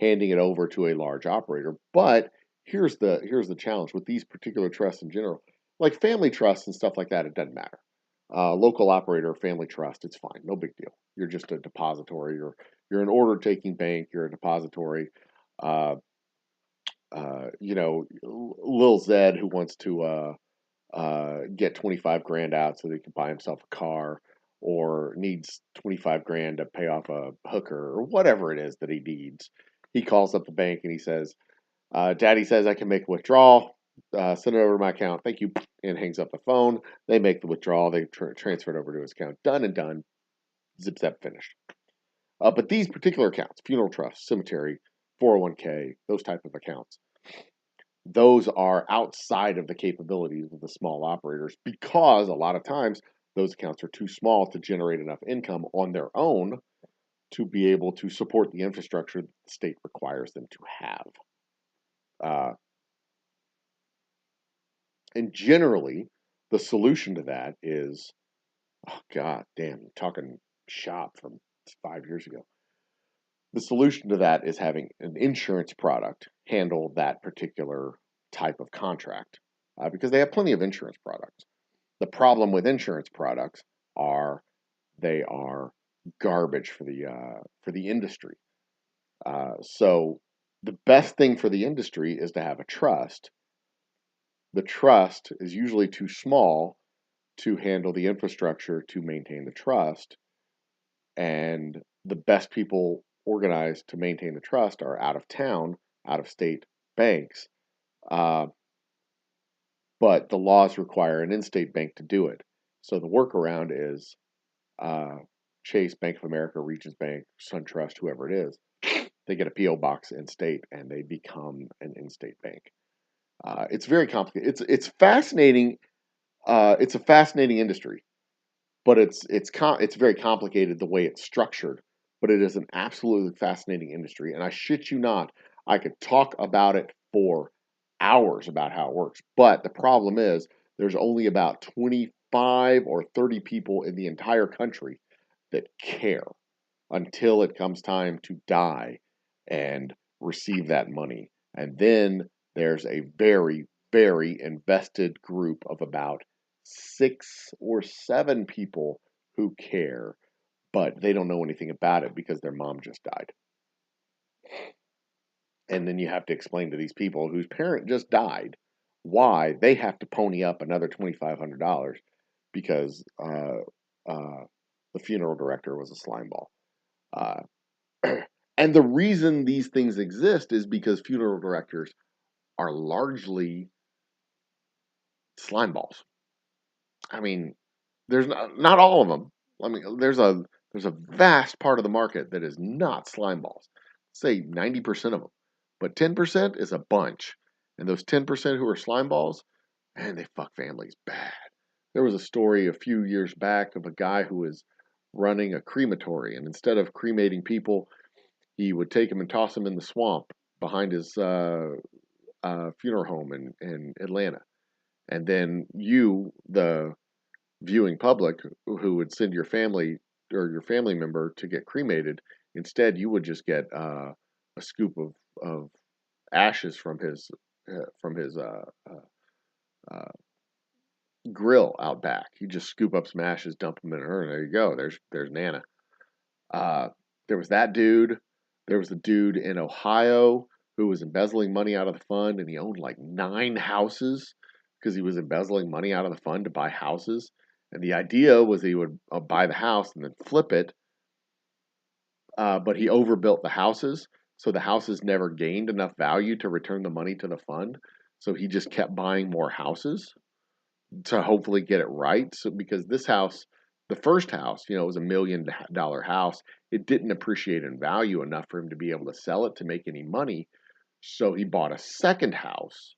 S1: handing it over to a large operator. But here's the challenge with these particular trusts in general, like family trusts and stuff like that. It doesn't matter. Local operator, family trust, it's fine, no big deal. You're just a depository. You're an order taking bank. You're a depository. Uh, Lil Zed who wants to get 25 grand out so that he can buy himself a car, or needs 25 grand to pay off a hooker or whatever it is that he needs. He calls up the bank and he says, Daddy says I can make a withdrawal. Send it over to my account. Thank you. And hangs up the phone. They make the withdrawal. They transfer it over to his account. Done and done. Zip zap finished. But these particular accounts, funeral trust, cemetery, 401k, those type of accounts, those are outside of the capabilities of the small operators, because a lot of times those accounts are too small to generate enough income on their own to be able to support the infrastructure that the state requires them to have. Uh, and generally, the solution to that is, oh God damn, talking shop from 5 years ago. The solution to that is having an insurance product handle that particular type of contract, because they have plenty of insurance products. The problem with insurance products are they are garbage for the industry. So the best thing for the industry is to have a trust. The trust is usually too small to handle the infrastructure to maintain the trust, and the best people organized to maintain the trust are out of town, out of state banks. Uh, but the laws require an in-state bank to do it. So the workaround is uh, Chase, Bank of America, Regions Bank, SunTrust, whoever it is. They get a PO box in state and they become an in-state bank. It's very complicated. It's fascinating. It's a fascinating industry, but it's very complicated the way it's structured. But it is an absolutely fascinating industry, and I shit you not, I could talk about it for hours about how it works. But the problem is, there's only about 25 or 30 people in the entire country that care until it comes time to die and receive that money. And then there's a very, very invested group of about 6 or 7 people who care, but they don't know anything about it because their mom just died. And then you have to explain to these people whose parent just died why they have to pony up another $2,500 because the funeral director was a slime ball. Uh, and the reason these things exist is because funeral directors are largely slime balls. I mean, there's not all of them. I mean, there's a vast part of the market that is not slime balls. Say 90% of them, but 10% is a bunch. And those 10% who are slime balls, man, they fuck families bad. There was a story a few years back of a guy who was running a crematory, and instead of cremating people, he would take them and toss them in the swamp behind his funeral home in Atlanta. And then you, the viewing public, who would send your family or your family member to get cremated, instead you would just get a scoop of ashes from his uh, uh, grill out back. You just scoop up some ashes, dump them in her, and there you go. There's Nana. Uh, there was that dude. There was the dude in Ohio who was embezzling money out of the fund, and he owned like 9 houses because he was embezzling money out of the fund to buy houses. And the idea was he would buy the house and then flip it, but he overbuilt the houses, so the houses never gained enough value to return the money to the fund. So he just kept buying more houses to hopefully get it right. So because this house, the first house, it was $1 million house. It didn't appreciate in value enough for him to be able to sell it to make any money. So he bought a second house,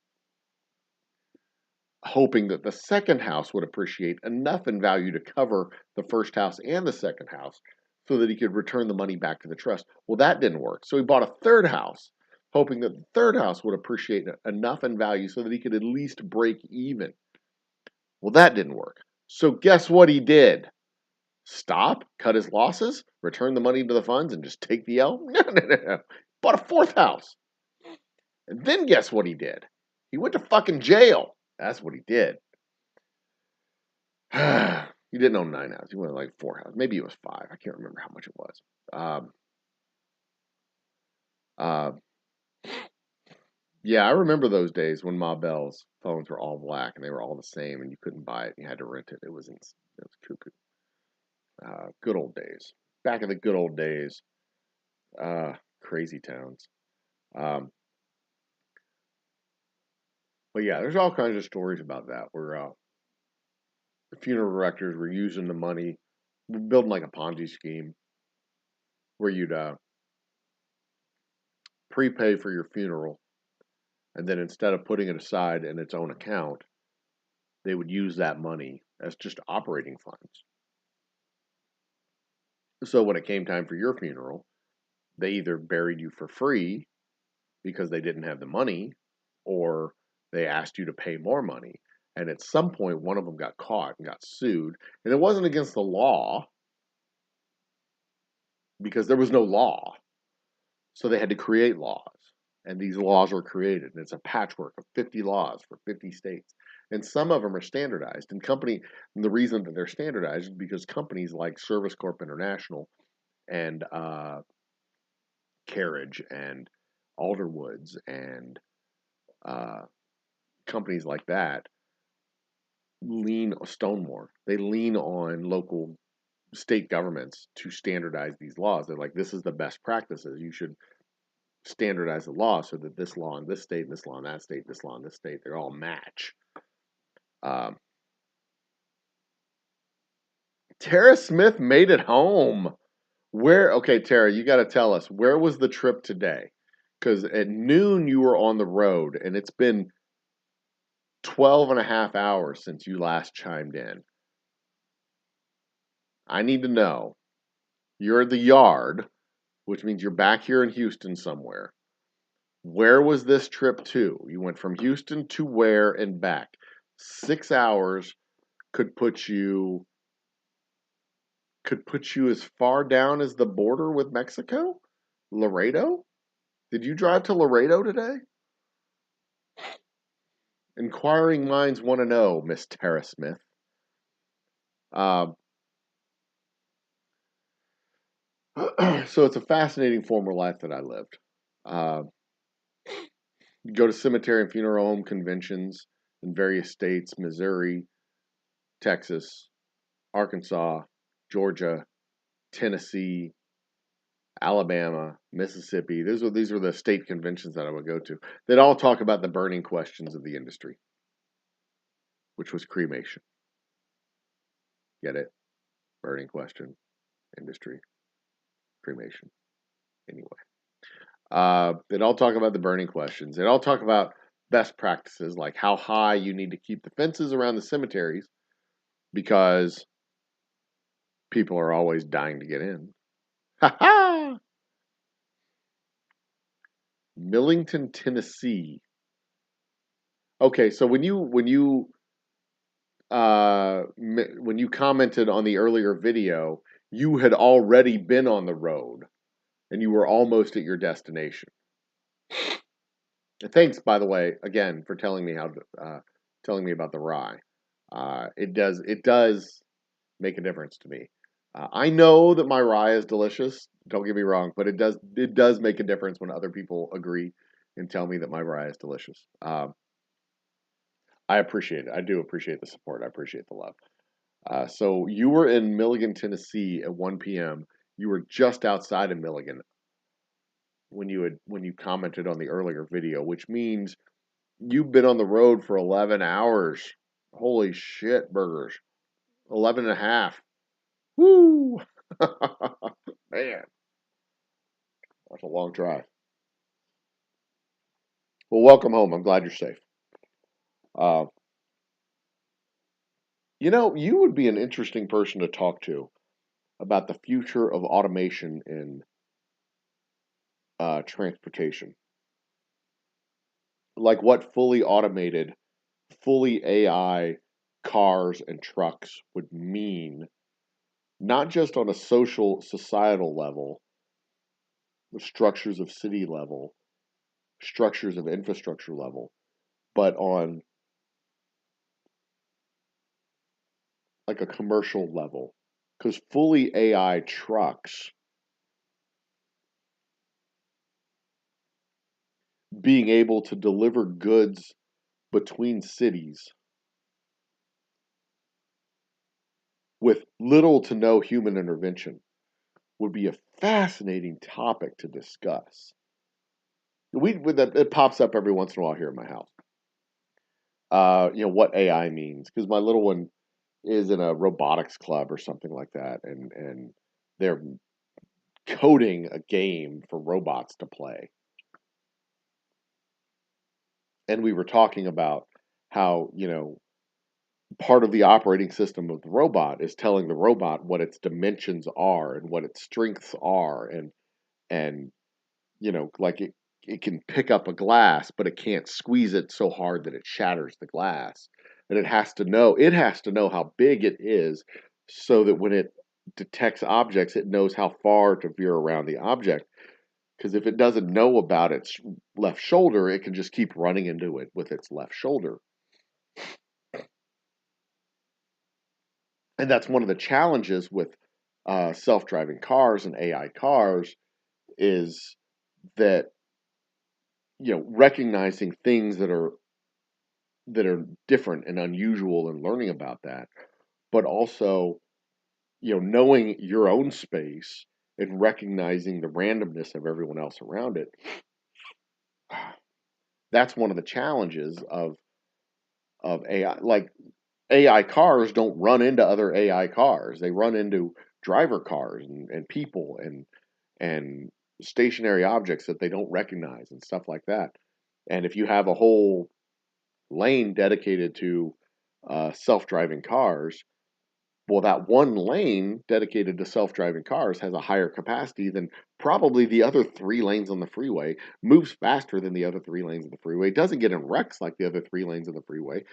S1: hoping that the second house would appreciate enough in value to cover the first house and the second house so that he could return the money back to the trust. Well, that didn't work. So he bought a third house, hoping that the third house would appreciate enough in value so that he could at least break even. Well, that didn't work. So guess what he did? Stop, cut his losses, return the money to the funds, and just take the L? No. Bought a fourth house. And then guess what he did? He went to fucking jail. That's what he did. He didn't own 9 houses. He went like 4 houses. Maybe it was 5. I can't remember how much it was. Uh, yeah, I remember those days when Ma Bell's phones were all black and they were all the same, and you couldn't buy it. You had to rent it. It was cuckoo. Good old days. Back in the good old days. Crazy towns. But yeah, there's all kinds of stories about that where the funeral directors were using the money, building like a Ponzi scheme, where you'd prepay for your funeral, and then instead of putting it aside in its own account, they would use that money as just operating funds. So when it came time for your funeral, they either buried you for free because they didn't have the money, or they asked you to pay more money. And at some point, one of them got caught and got sued. And it wasn't against the law because there was no law. So they had to create laws. And these laws were created. And it's a patchwork of 50 laws for 50 states. And some of them are standardized. And the reason that they're standardized is because companies like Service Corp International and Carriage and Alderwoods and companies like that they lean on local state governments to standardize these laws. They're like, this is the best practices. You should standardize the law so that this law in this state, and this law in that state, this law in this state, they're all match. Tara Smith made it home. Okay, Tara, you got to tell us, where was the trip today? Because at noon you were on the road, and it's been 12 and a half hours since you last chimed in. I need to know. You're at the yard, which means you're back here in Houston somewhere. Where was this trip to? You went from Houston to where and back? 6 hours could put you as far down as the border with Mexico? Laredo? Did you drive to Laredo today? Inquiring minds want to know, Miss Tara Smith. So it's a fascinating former life that I lived. Go to cemetery and funeral home conventions in various states: Missouri, Texas, Arkansas, Georgia, Tennessee, Alabama, Mississippi. These were the state conventions that I would go to. They'd all talk about the burning questions of the industry, which was cremation. Get it? Burning question, industry, cremation. Anyway. They'd all talk about the burning questions. They'd all talk about best practices, like how high you need to keep the fences around the cemeteries because people are always dying to get in. Ha ha! Millington, Tennessee. Okay, so when you commented on the earlier video, you had already been on the road and you were almost at your destination. Thanks, by the way, again for telling me about the rye. It does make a difference to me. I know that my rye is delicious. Don't get me wrong, but it does make a difference when other people agree and tell me that my rye is delicious. I appreciate it. I do appreciate the support. I appreciate the love. So you were in Milligan, Tennessee at 1 p.m. You were just outside of Milligan when you commented on the earlier video, which means you've been on the road for 11 hours. Holy shit, burgers. 11 and a half. Woo! Man, that's a long drive. Well, welcome home. I'm glad you're safe. Uh, you would be an interesting person to talk to about the future of automation in transportation. Like what fully automated, fully AI cars and trucks would mean, not just on a social, societal level, the structures of city level, structures of infrastructure level, but on like a commercial level. Because fully AI trucks being able to deliver goods between cities with little to no human intervention would be a fascinating topic to discuss. It pops up every once in a while here in my house. What AI means, because my little one is in a robotics club or something like that, and they're coding a game for robots to play. And we were talking about how, part of the operating system of the robot is telling the robot what its dimensions are and what its strengths are, and like it can pick up a glass, but it can't squeeze it so hard that it shatters the glass. And it has to know how big it is, so that when it detects objects, it knows how far to veer around the object. Because if it doesn't know about its left shoulder, it can just keep running into it with its left shoulder. And that's one of the challenges with self-driving cars and AI cars, is that recognizing things that are different and unusual, and learning about that, but also knowing your own space and recognizing the randomness of everyone else around it. That's one of the challenges of AI. Like, AI cars don't run into other AI cars. They run into driver cars and people and stationary objects that they don't recognize and stuff like that. And if you have a whole lane dedicated to self-driving cars, well, that one lane dedicated to self-driving cars has a higher capacity than probably the other 3 lanes on the freeway, moves faster than the other 3 lanes of the freeway, doesn't get in wrecks like the other 3 lanes of the freeway,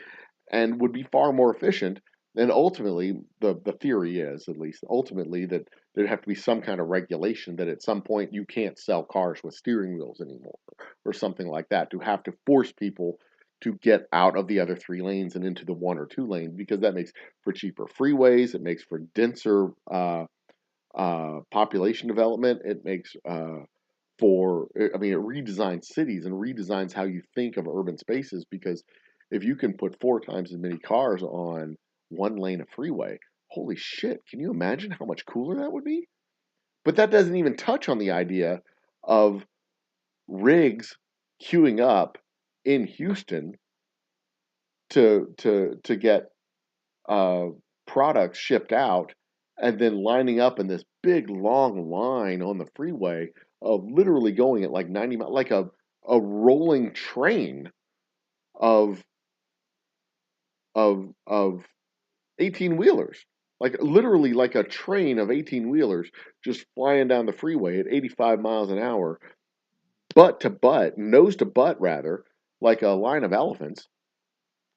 S1: and would be far more efficient. And ultimately, the theory is, at least ultimately, that there'd have to be some kind of regulation that at some point you can't sell cars with steering wheels anymore, or something like that, to have to force people to get out of the other 3 lanes and into the 1 or 2 lanes, because that makes for cheaper freeways, it makes for denser population development, it makes I mean, it redesigns cities and redesigns how you think of urban spaces, because if you can put 4 times as many cars on 1 lane of freeway, holy shit, can you imagine how much cooler that would be? But that doesn't even touch on the idea of rigs queuing up in Houston to get uh, products shipped out, and then lining up in this big long line on the freeway, of literally going at like 90 miles, like a rolling train of of 18 wheelers, like literally like a train of 18 wheelers, just flying down the freeway at 85 miles an hour, butt to butt, nose to butt rather, like a line of elephants,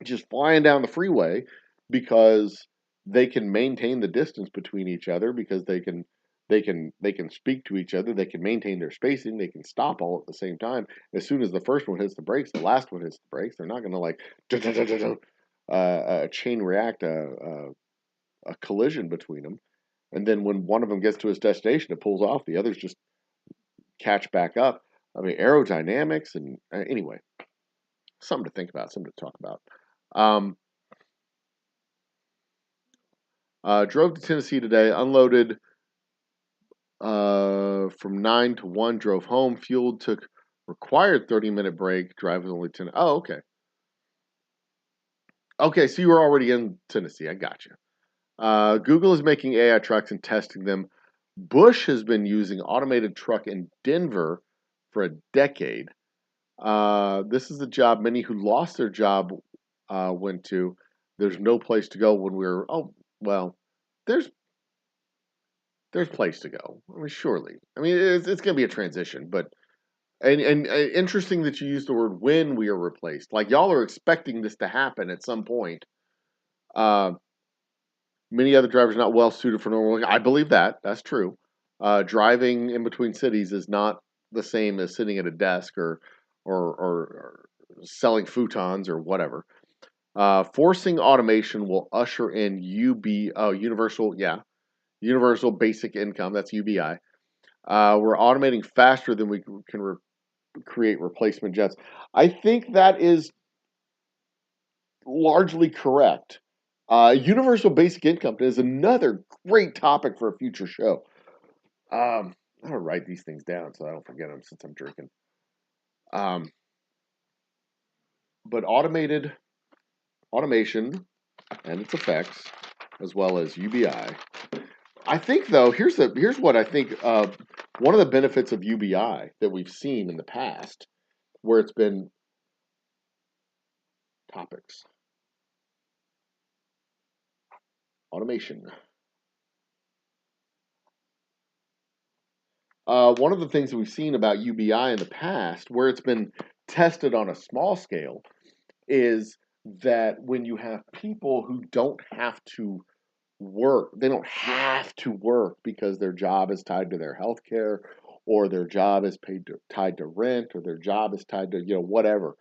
S1: just flying down the freeway, because they can maintain the distance between each other, because they can speak to each other, they can maintain their spacing, they can stop all at the same time. As soon as the first one hits the brakes, the last one hits the brakes. They're not going to like a chain react, a collision between them. And then when one of them gets to its destination, it pulls off. The others just catch back up. I mean, aerodynamics and anyway, something to think about, something to talk about. Drove to Tennessee today, unloaded from 9 to 1, drove home, fueled, took required 30-minute break, drive was only 10. Oh, okay. Okay, so you were already in Tennessee. I got you. Google is making AI trucks and testing them. Bush has been using automated truck in Denver for a decade. This is the job many who lost their job went to. There's no place to go when we're, oh, well, there's place to go. I mean, surely. I mean, it's going to be a transition, but and interesting that you use the word when we are replaced. Like y'all are expecting this to happen at some point. Uh, Many other drivers not well suited for normal work. I believe that. That's true. Driving in between cities is not the same as sitting at a desk or selling futons or whatever. Forcing automation will usher in universal basic income. That's UBI. We're automating faster than we can create replacement jets. I think that is largely correct. Universal basic income is another great topic for a future show. I'm gonna write these things down so I don't forget them since I'm drinking. But automation and its effects, as well as UBI. I think though, here's what I think. One of the benefits of UBI that we've seen in the past, where it's been topics, automation. One of the things that we've seen about UBI in the past, where it's been tested on a small scale, is that when you have people who don't have to work, they don't have to work because their job is tied to their health care, or their job is tied to rent, or their job is tied to whatever.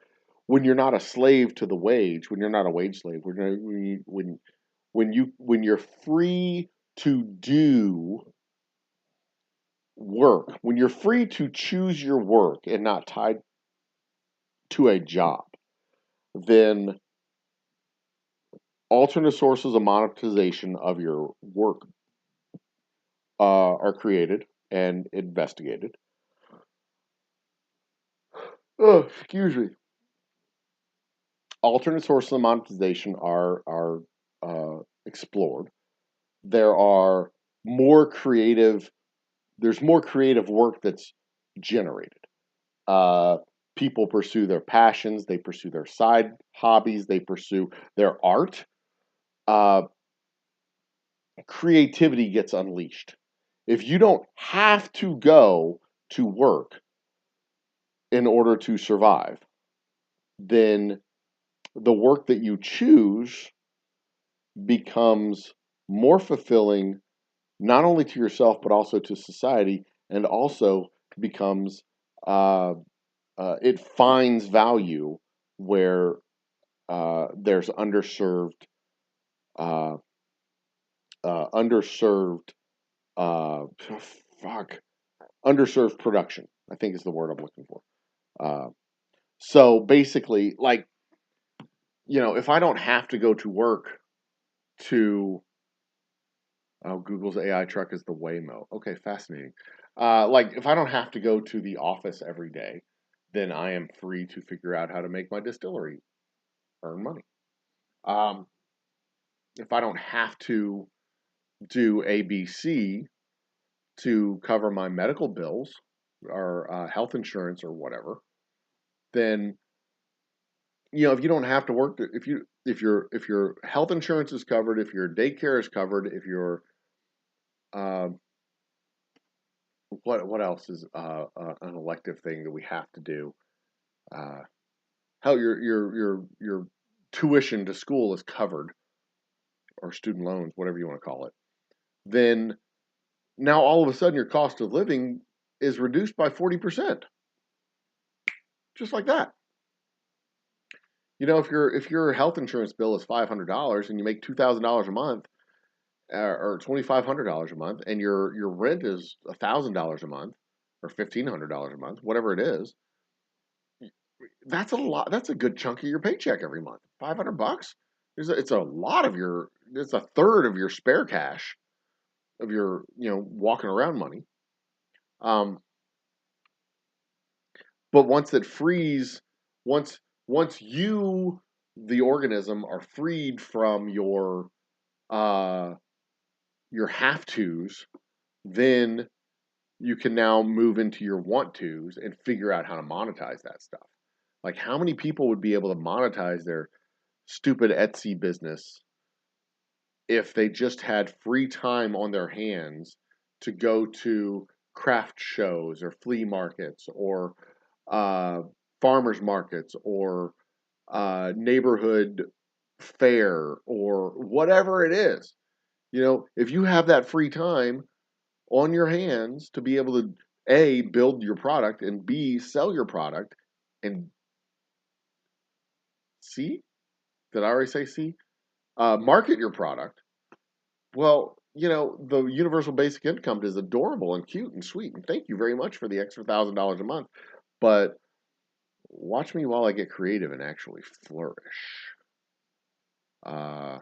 S1: When you're not a slave to the wage, when you're not a wage slave, when you're free to do work, when you're free to choose your work and not tied to a job, then alternate sources of monetization of your work are created and investigated. Oh, excuse me. Alternate sources of monetization are explored. There are more creative. There's more creative work that's generated. Uh, People pursue their passions. They pursue their side hobbies. They pursue their art. Uh, Creativity gets unleashed. If you don't have to go to work in order to survive, then the work that you choose becomes more fulfilling, not only to yourself, but also to society, and also becomes, it finds value where there's uh, underserved, uh, fuck, underserved production, I think is the word I'm looking for. Uh, so basically, like, if I don't have to go to work to, oh, Google's AI truck is the Waymo. Okay, fascinating. Like, if I don't have to go to the office every day, then I am free to figure out how to make my distillery earn money. Um, if I don't have to do ABC to cover my medical bills or health insurance or whatever, then if you don't have to work, if your health insurance is covered, if your daycare is covered, if your uh, what else is an elective thing that we have to do? Uh, How your tuition to school is covered, or student loans, whatever you want to call it. Then now all of a sudden your cost of living is reduced by 40%, just like that. if your health insurance bill is $500 and you make $2,000 a month, or $2,500 a month, and your rent is $1,000 a month or $1,500 a month, whatever it is, that's a lot. That's a good chunk of your paycheck every month. $500. It's a lot of your. It's a third of your spare cash of your walking around money. Um, but once it frees, once once you, the organism, are freed from uh your have tos, then you can now move into your want tos and figure out how to monetize that stuff. Like, how many people would be able to monetize their stupid Etsy business if they just had free time on their hands to go to craft shows or flea markets or uh, farmers markets or neighborhood fair or whatever it is? If you have that free time on your hands to be able to A, build your product, and B, sell your product, and C, did I already say C? Market your product. Well, the universal basic income is adorable and cute and sweet, and thank you very much for the extra $1,000 a month. But watch me while I get creative and actually flourish. Uh,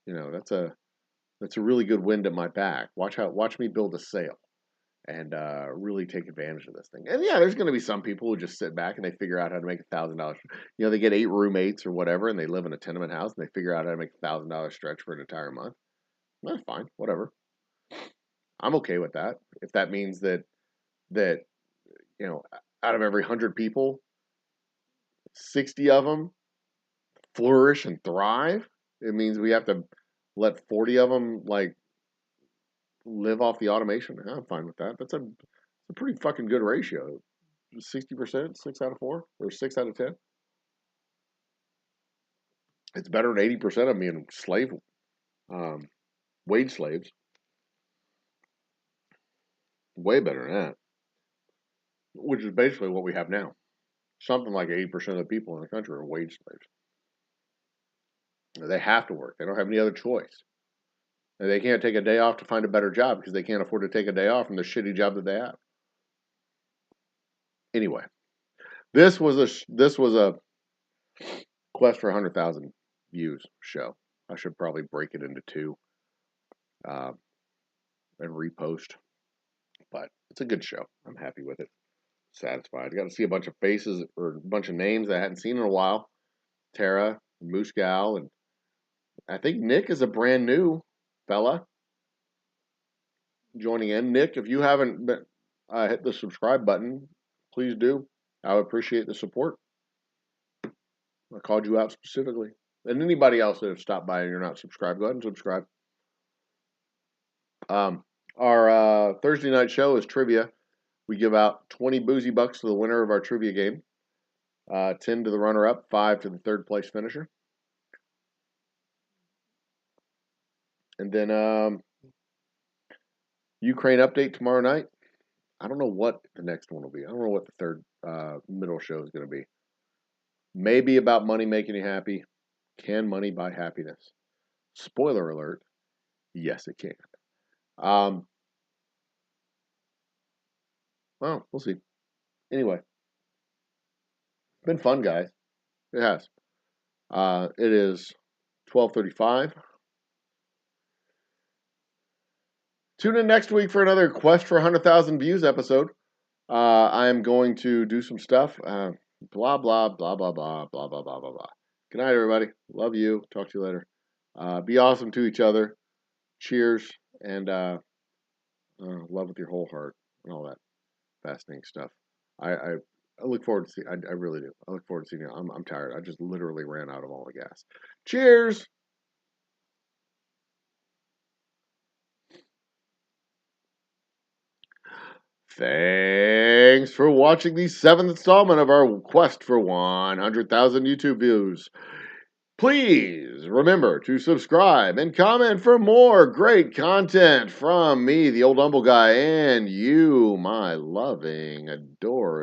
S1: that's a really good wind at my back. Watch me build a sail and really take advantage of this thing. And yeah, there's going to be some people who just sit back and they figure out how to make $1,000. They get 8 roommates or whatever, and they live in a tenement house, and they figure out how to make $1,000 stretch for an entire month. That's fine, whatever. I'm okay with that. If that means that you know, out of every 100 people, 60 of them flourish and thrive, it means we have to let 40 of them like live off the automation. Yeah, I'm fine with that. That's a pretty fucking good ratio. 60%, 6 out of 4, or 6 out of 10. It's better than 80% of being um, wage slaves. Way better than that. Which is basically what we have now. Something like 80% of the people in the country are wage slaves. They have to work. They don't have any other choice. And they can't take a day off to find a better job because they can't afford to take a day off from the shitty job that they have. Anyway, this was a quest for 100,000 views show. I should probably break it into 2 and repost. But it's a good show. I'm happy with it. Satisfied. Got to see a bunch of faces or a bunch of names I hadn't seen in a while. Tara, Moose Gal, and I think Nick is a brand new fella joining in. Nick, if you haven't hit the subscribe button, please do. I would appreciate the support. I called you out specifically. And anybody else that have stopped by and you're not subscribed, go ahead and subscribe. Our Thursday night show is trivia. We give out 20 boozy bucks to the winner of our trivia game, 10 to the runner-up, 5 to the third place finisher. And then Ukraine update tomorrow night. I don't know what the next one will be. I don't know what the third middle show is going to be. Maybe about money making you happy. Can money buy happiness? Spoiler alert. Yes, it can. Well, we'll see. Anyway, it's been fun, guys. It has. It is 12:35. Tune in next week for another Quest for 100,000 Views episode. I am going to do some stuff. Blah, blah, blah, blah, blah, blah, blah, blah, blah, blah. Good night, everybody. Love you. Talk to you later. Be awesome to each other. Cheers. And love with your whole heart and all that fascinating stuff. I look forward to seeing. I really do. I look forward to seeing you. I'm tired. I just literally ran out of all the gas. Cheers. Thanks for watching the 7th installment of our quest for 100,000 YouTube views. Please remember to subscribe and comment for more great content from me, the old humble guy, and you, my loving, adoring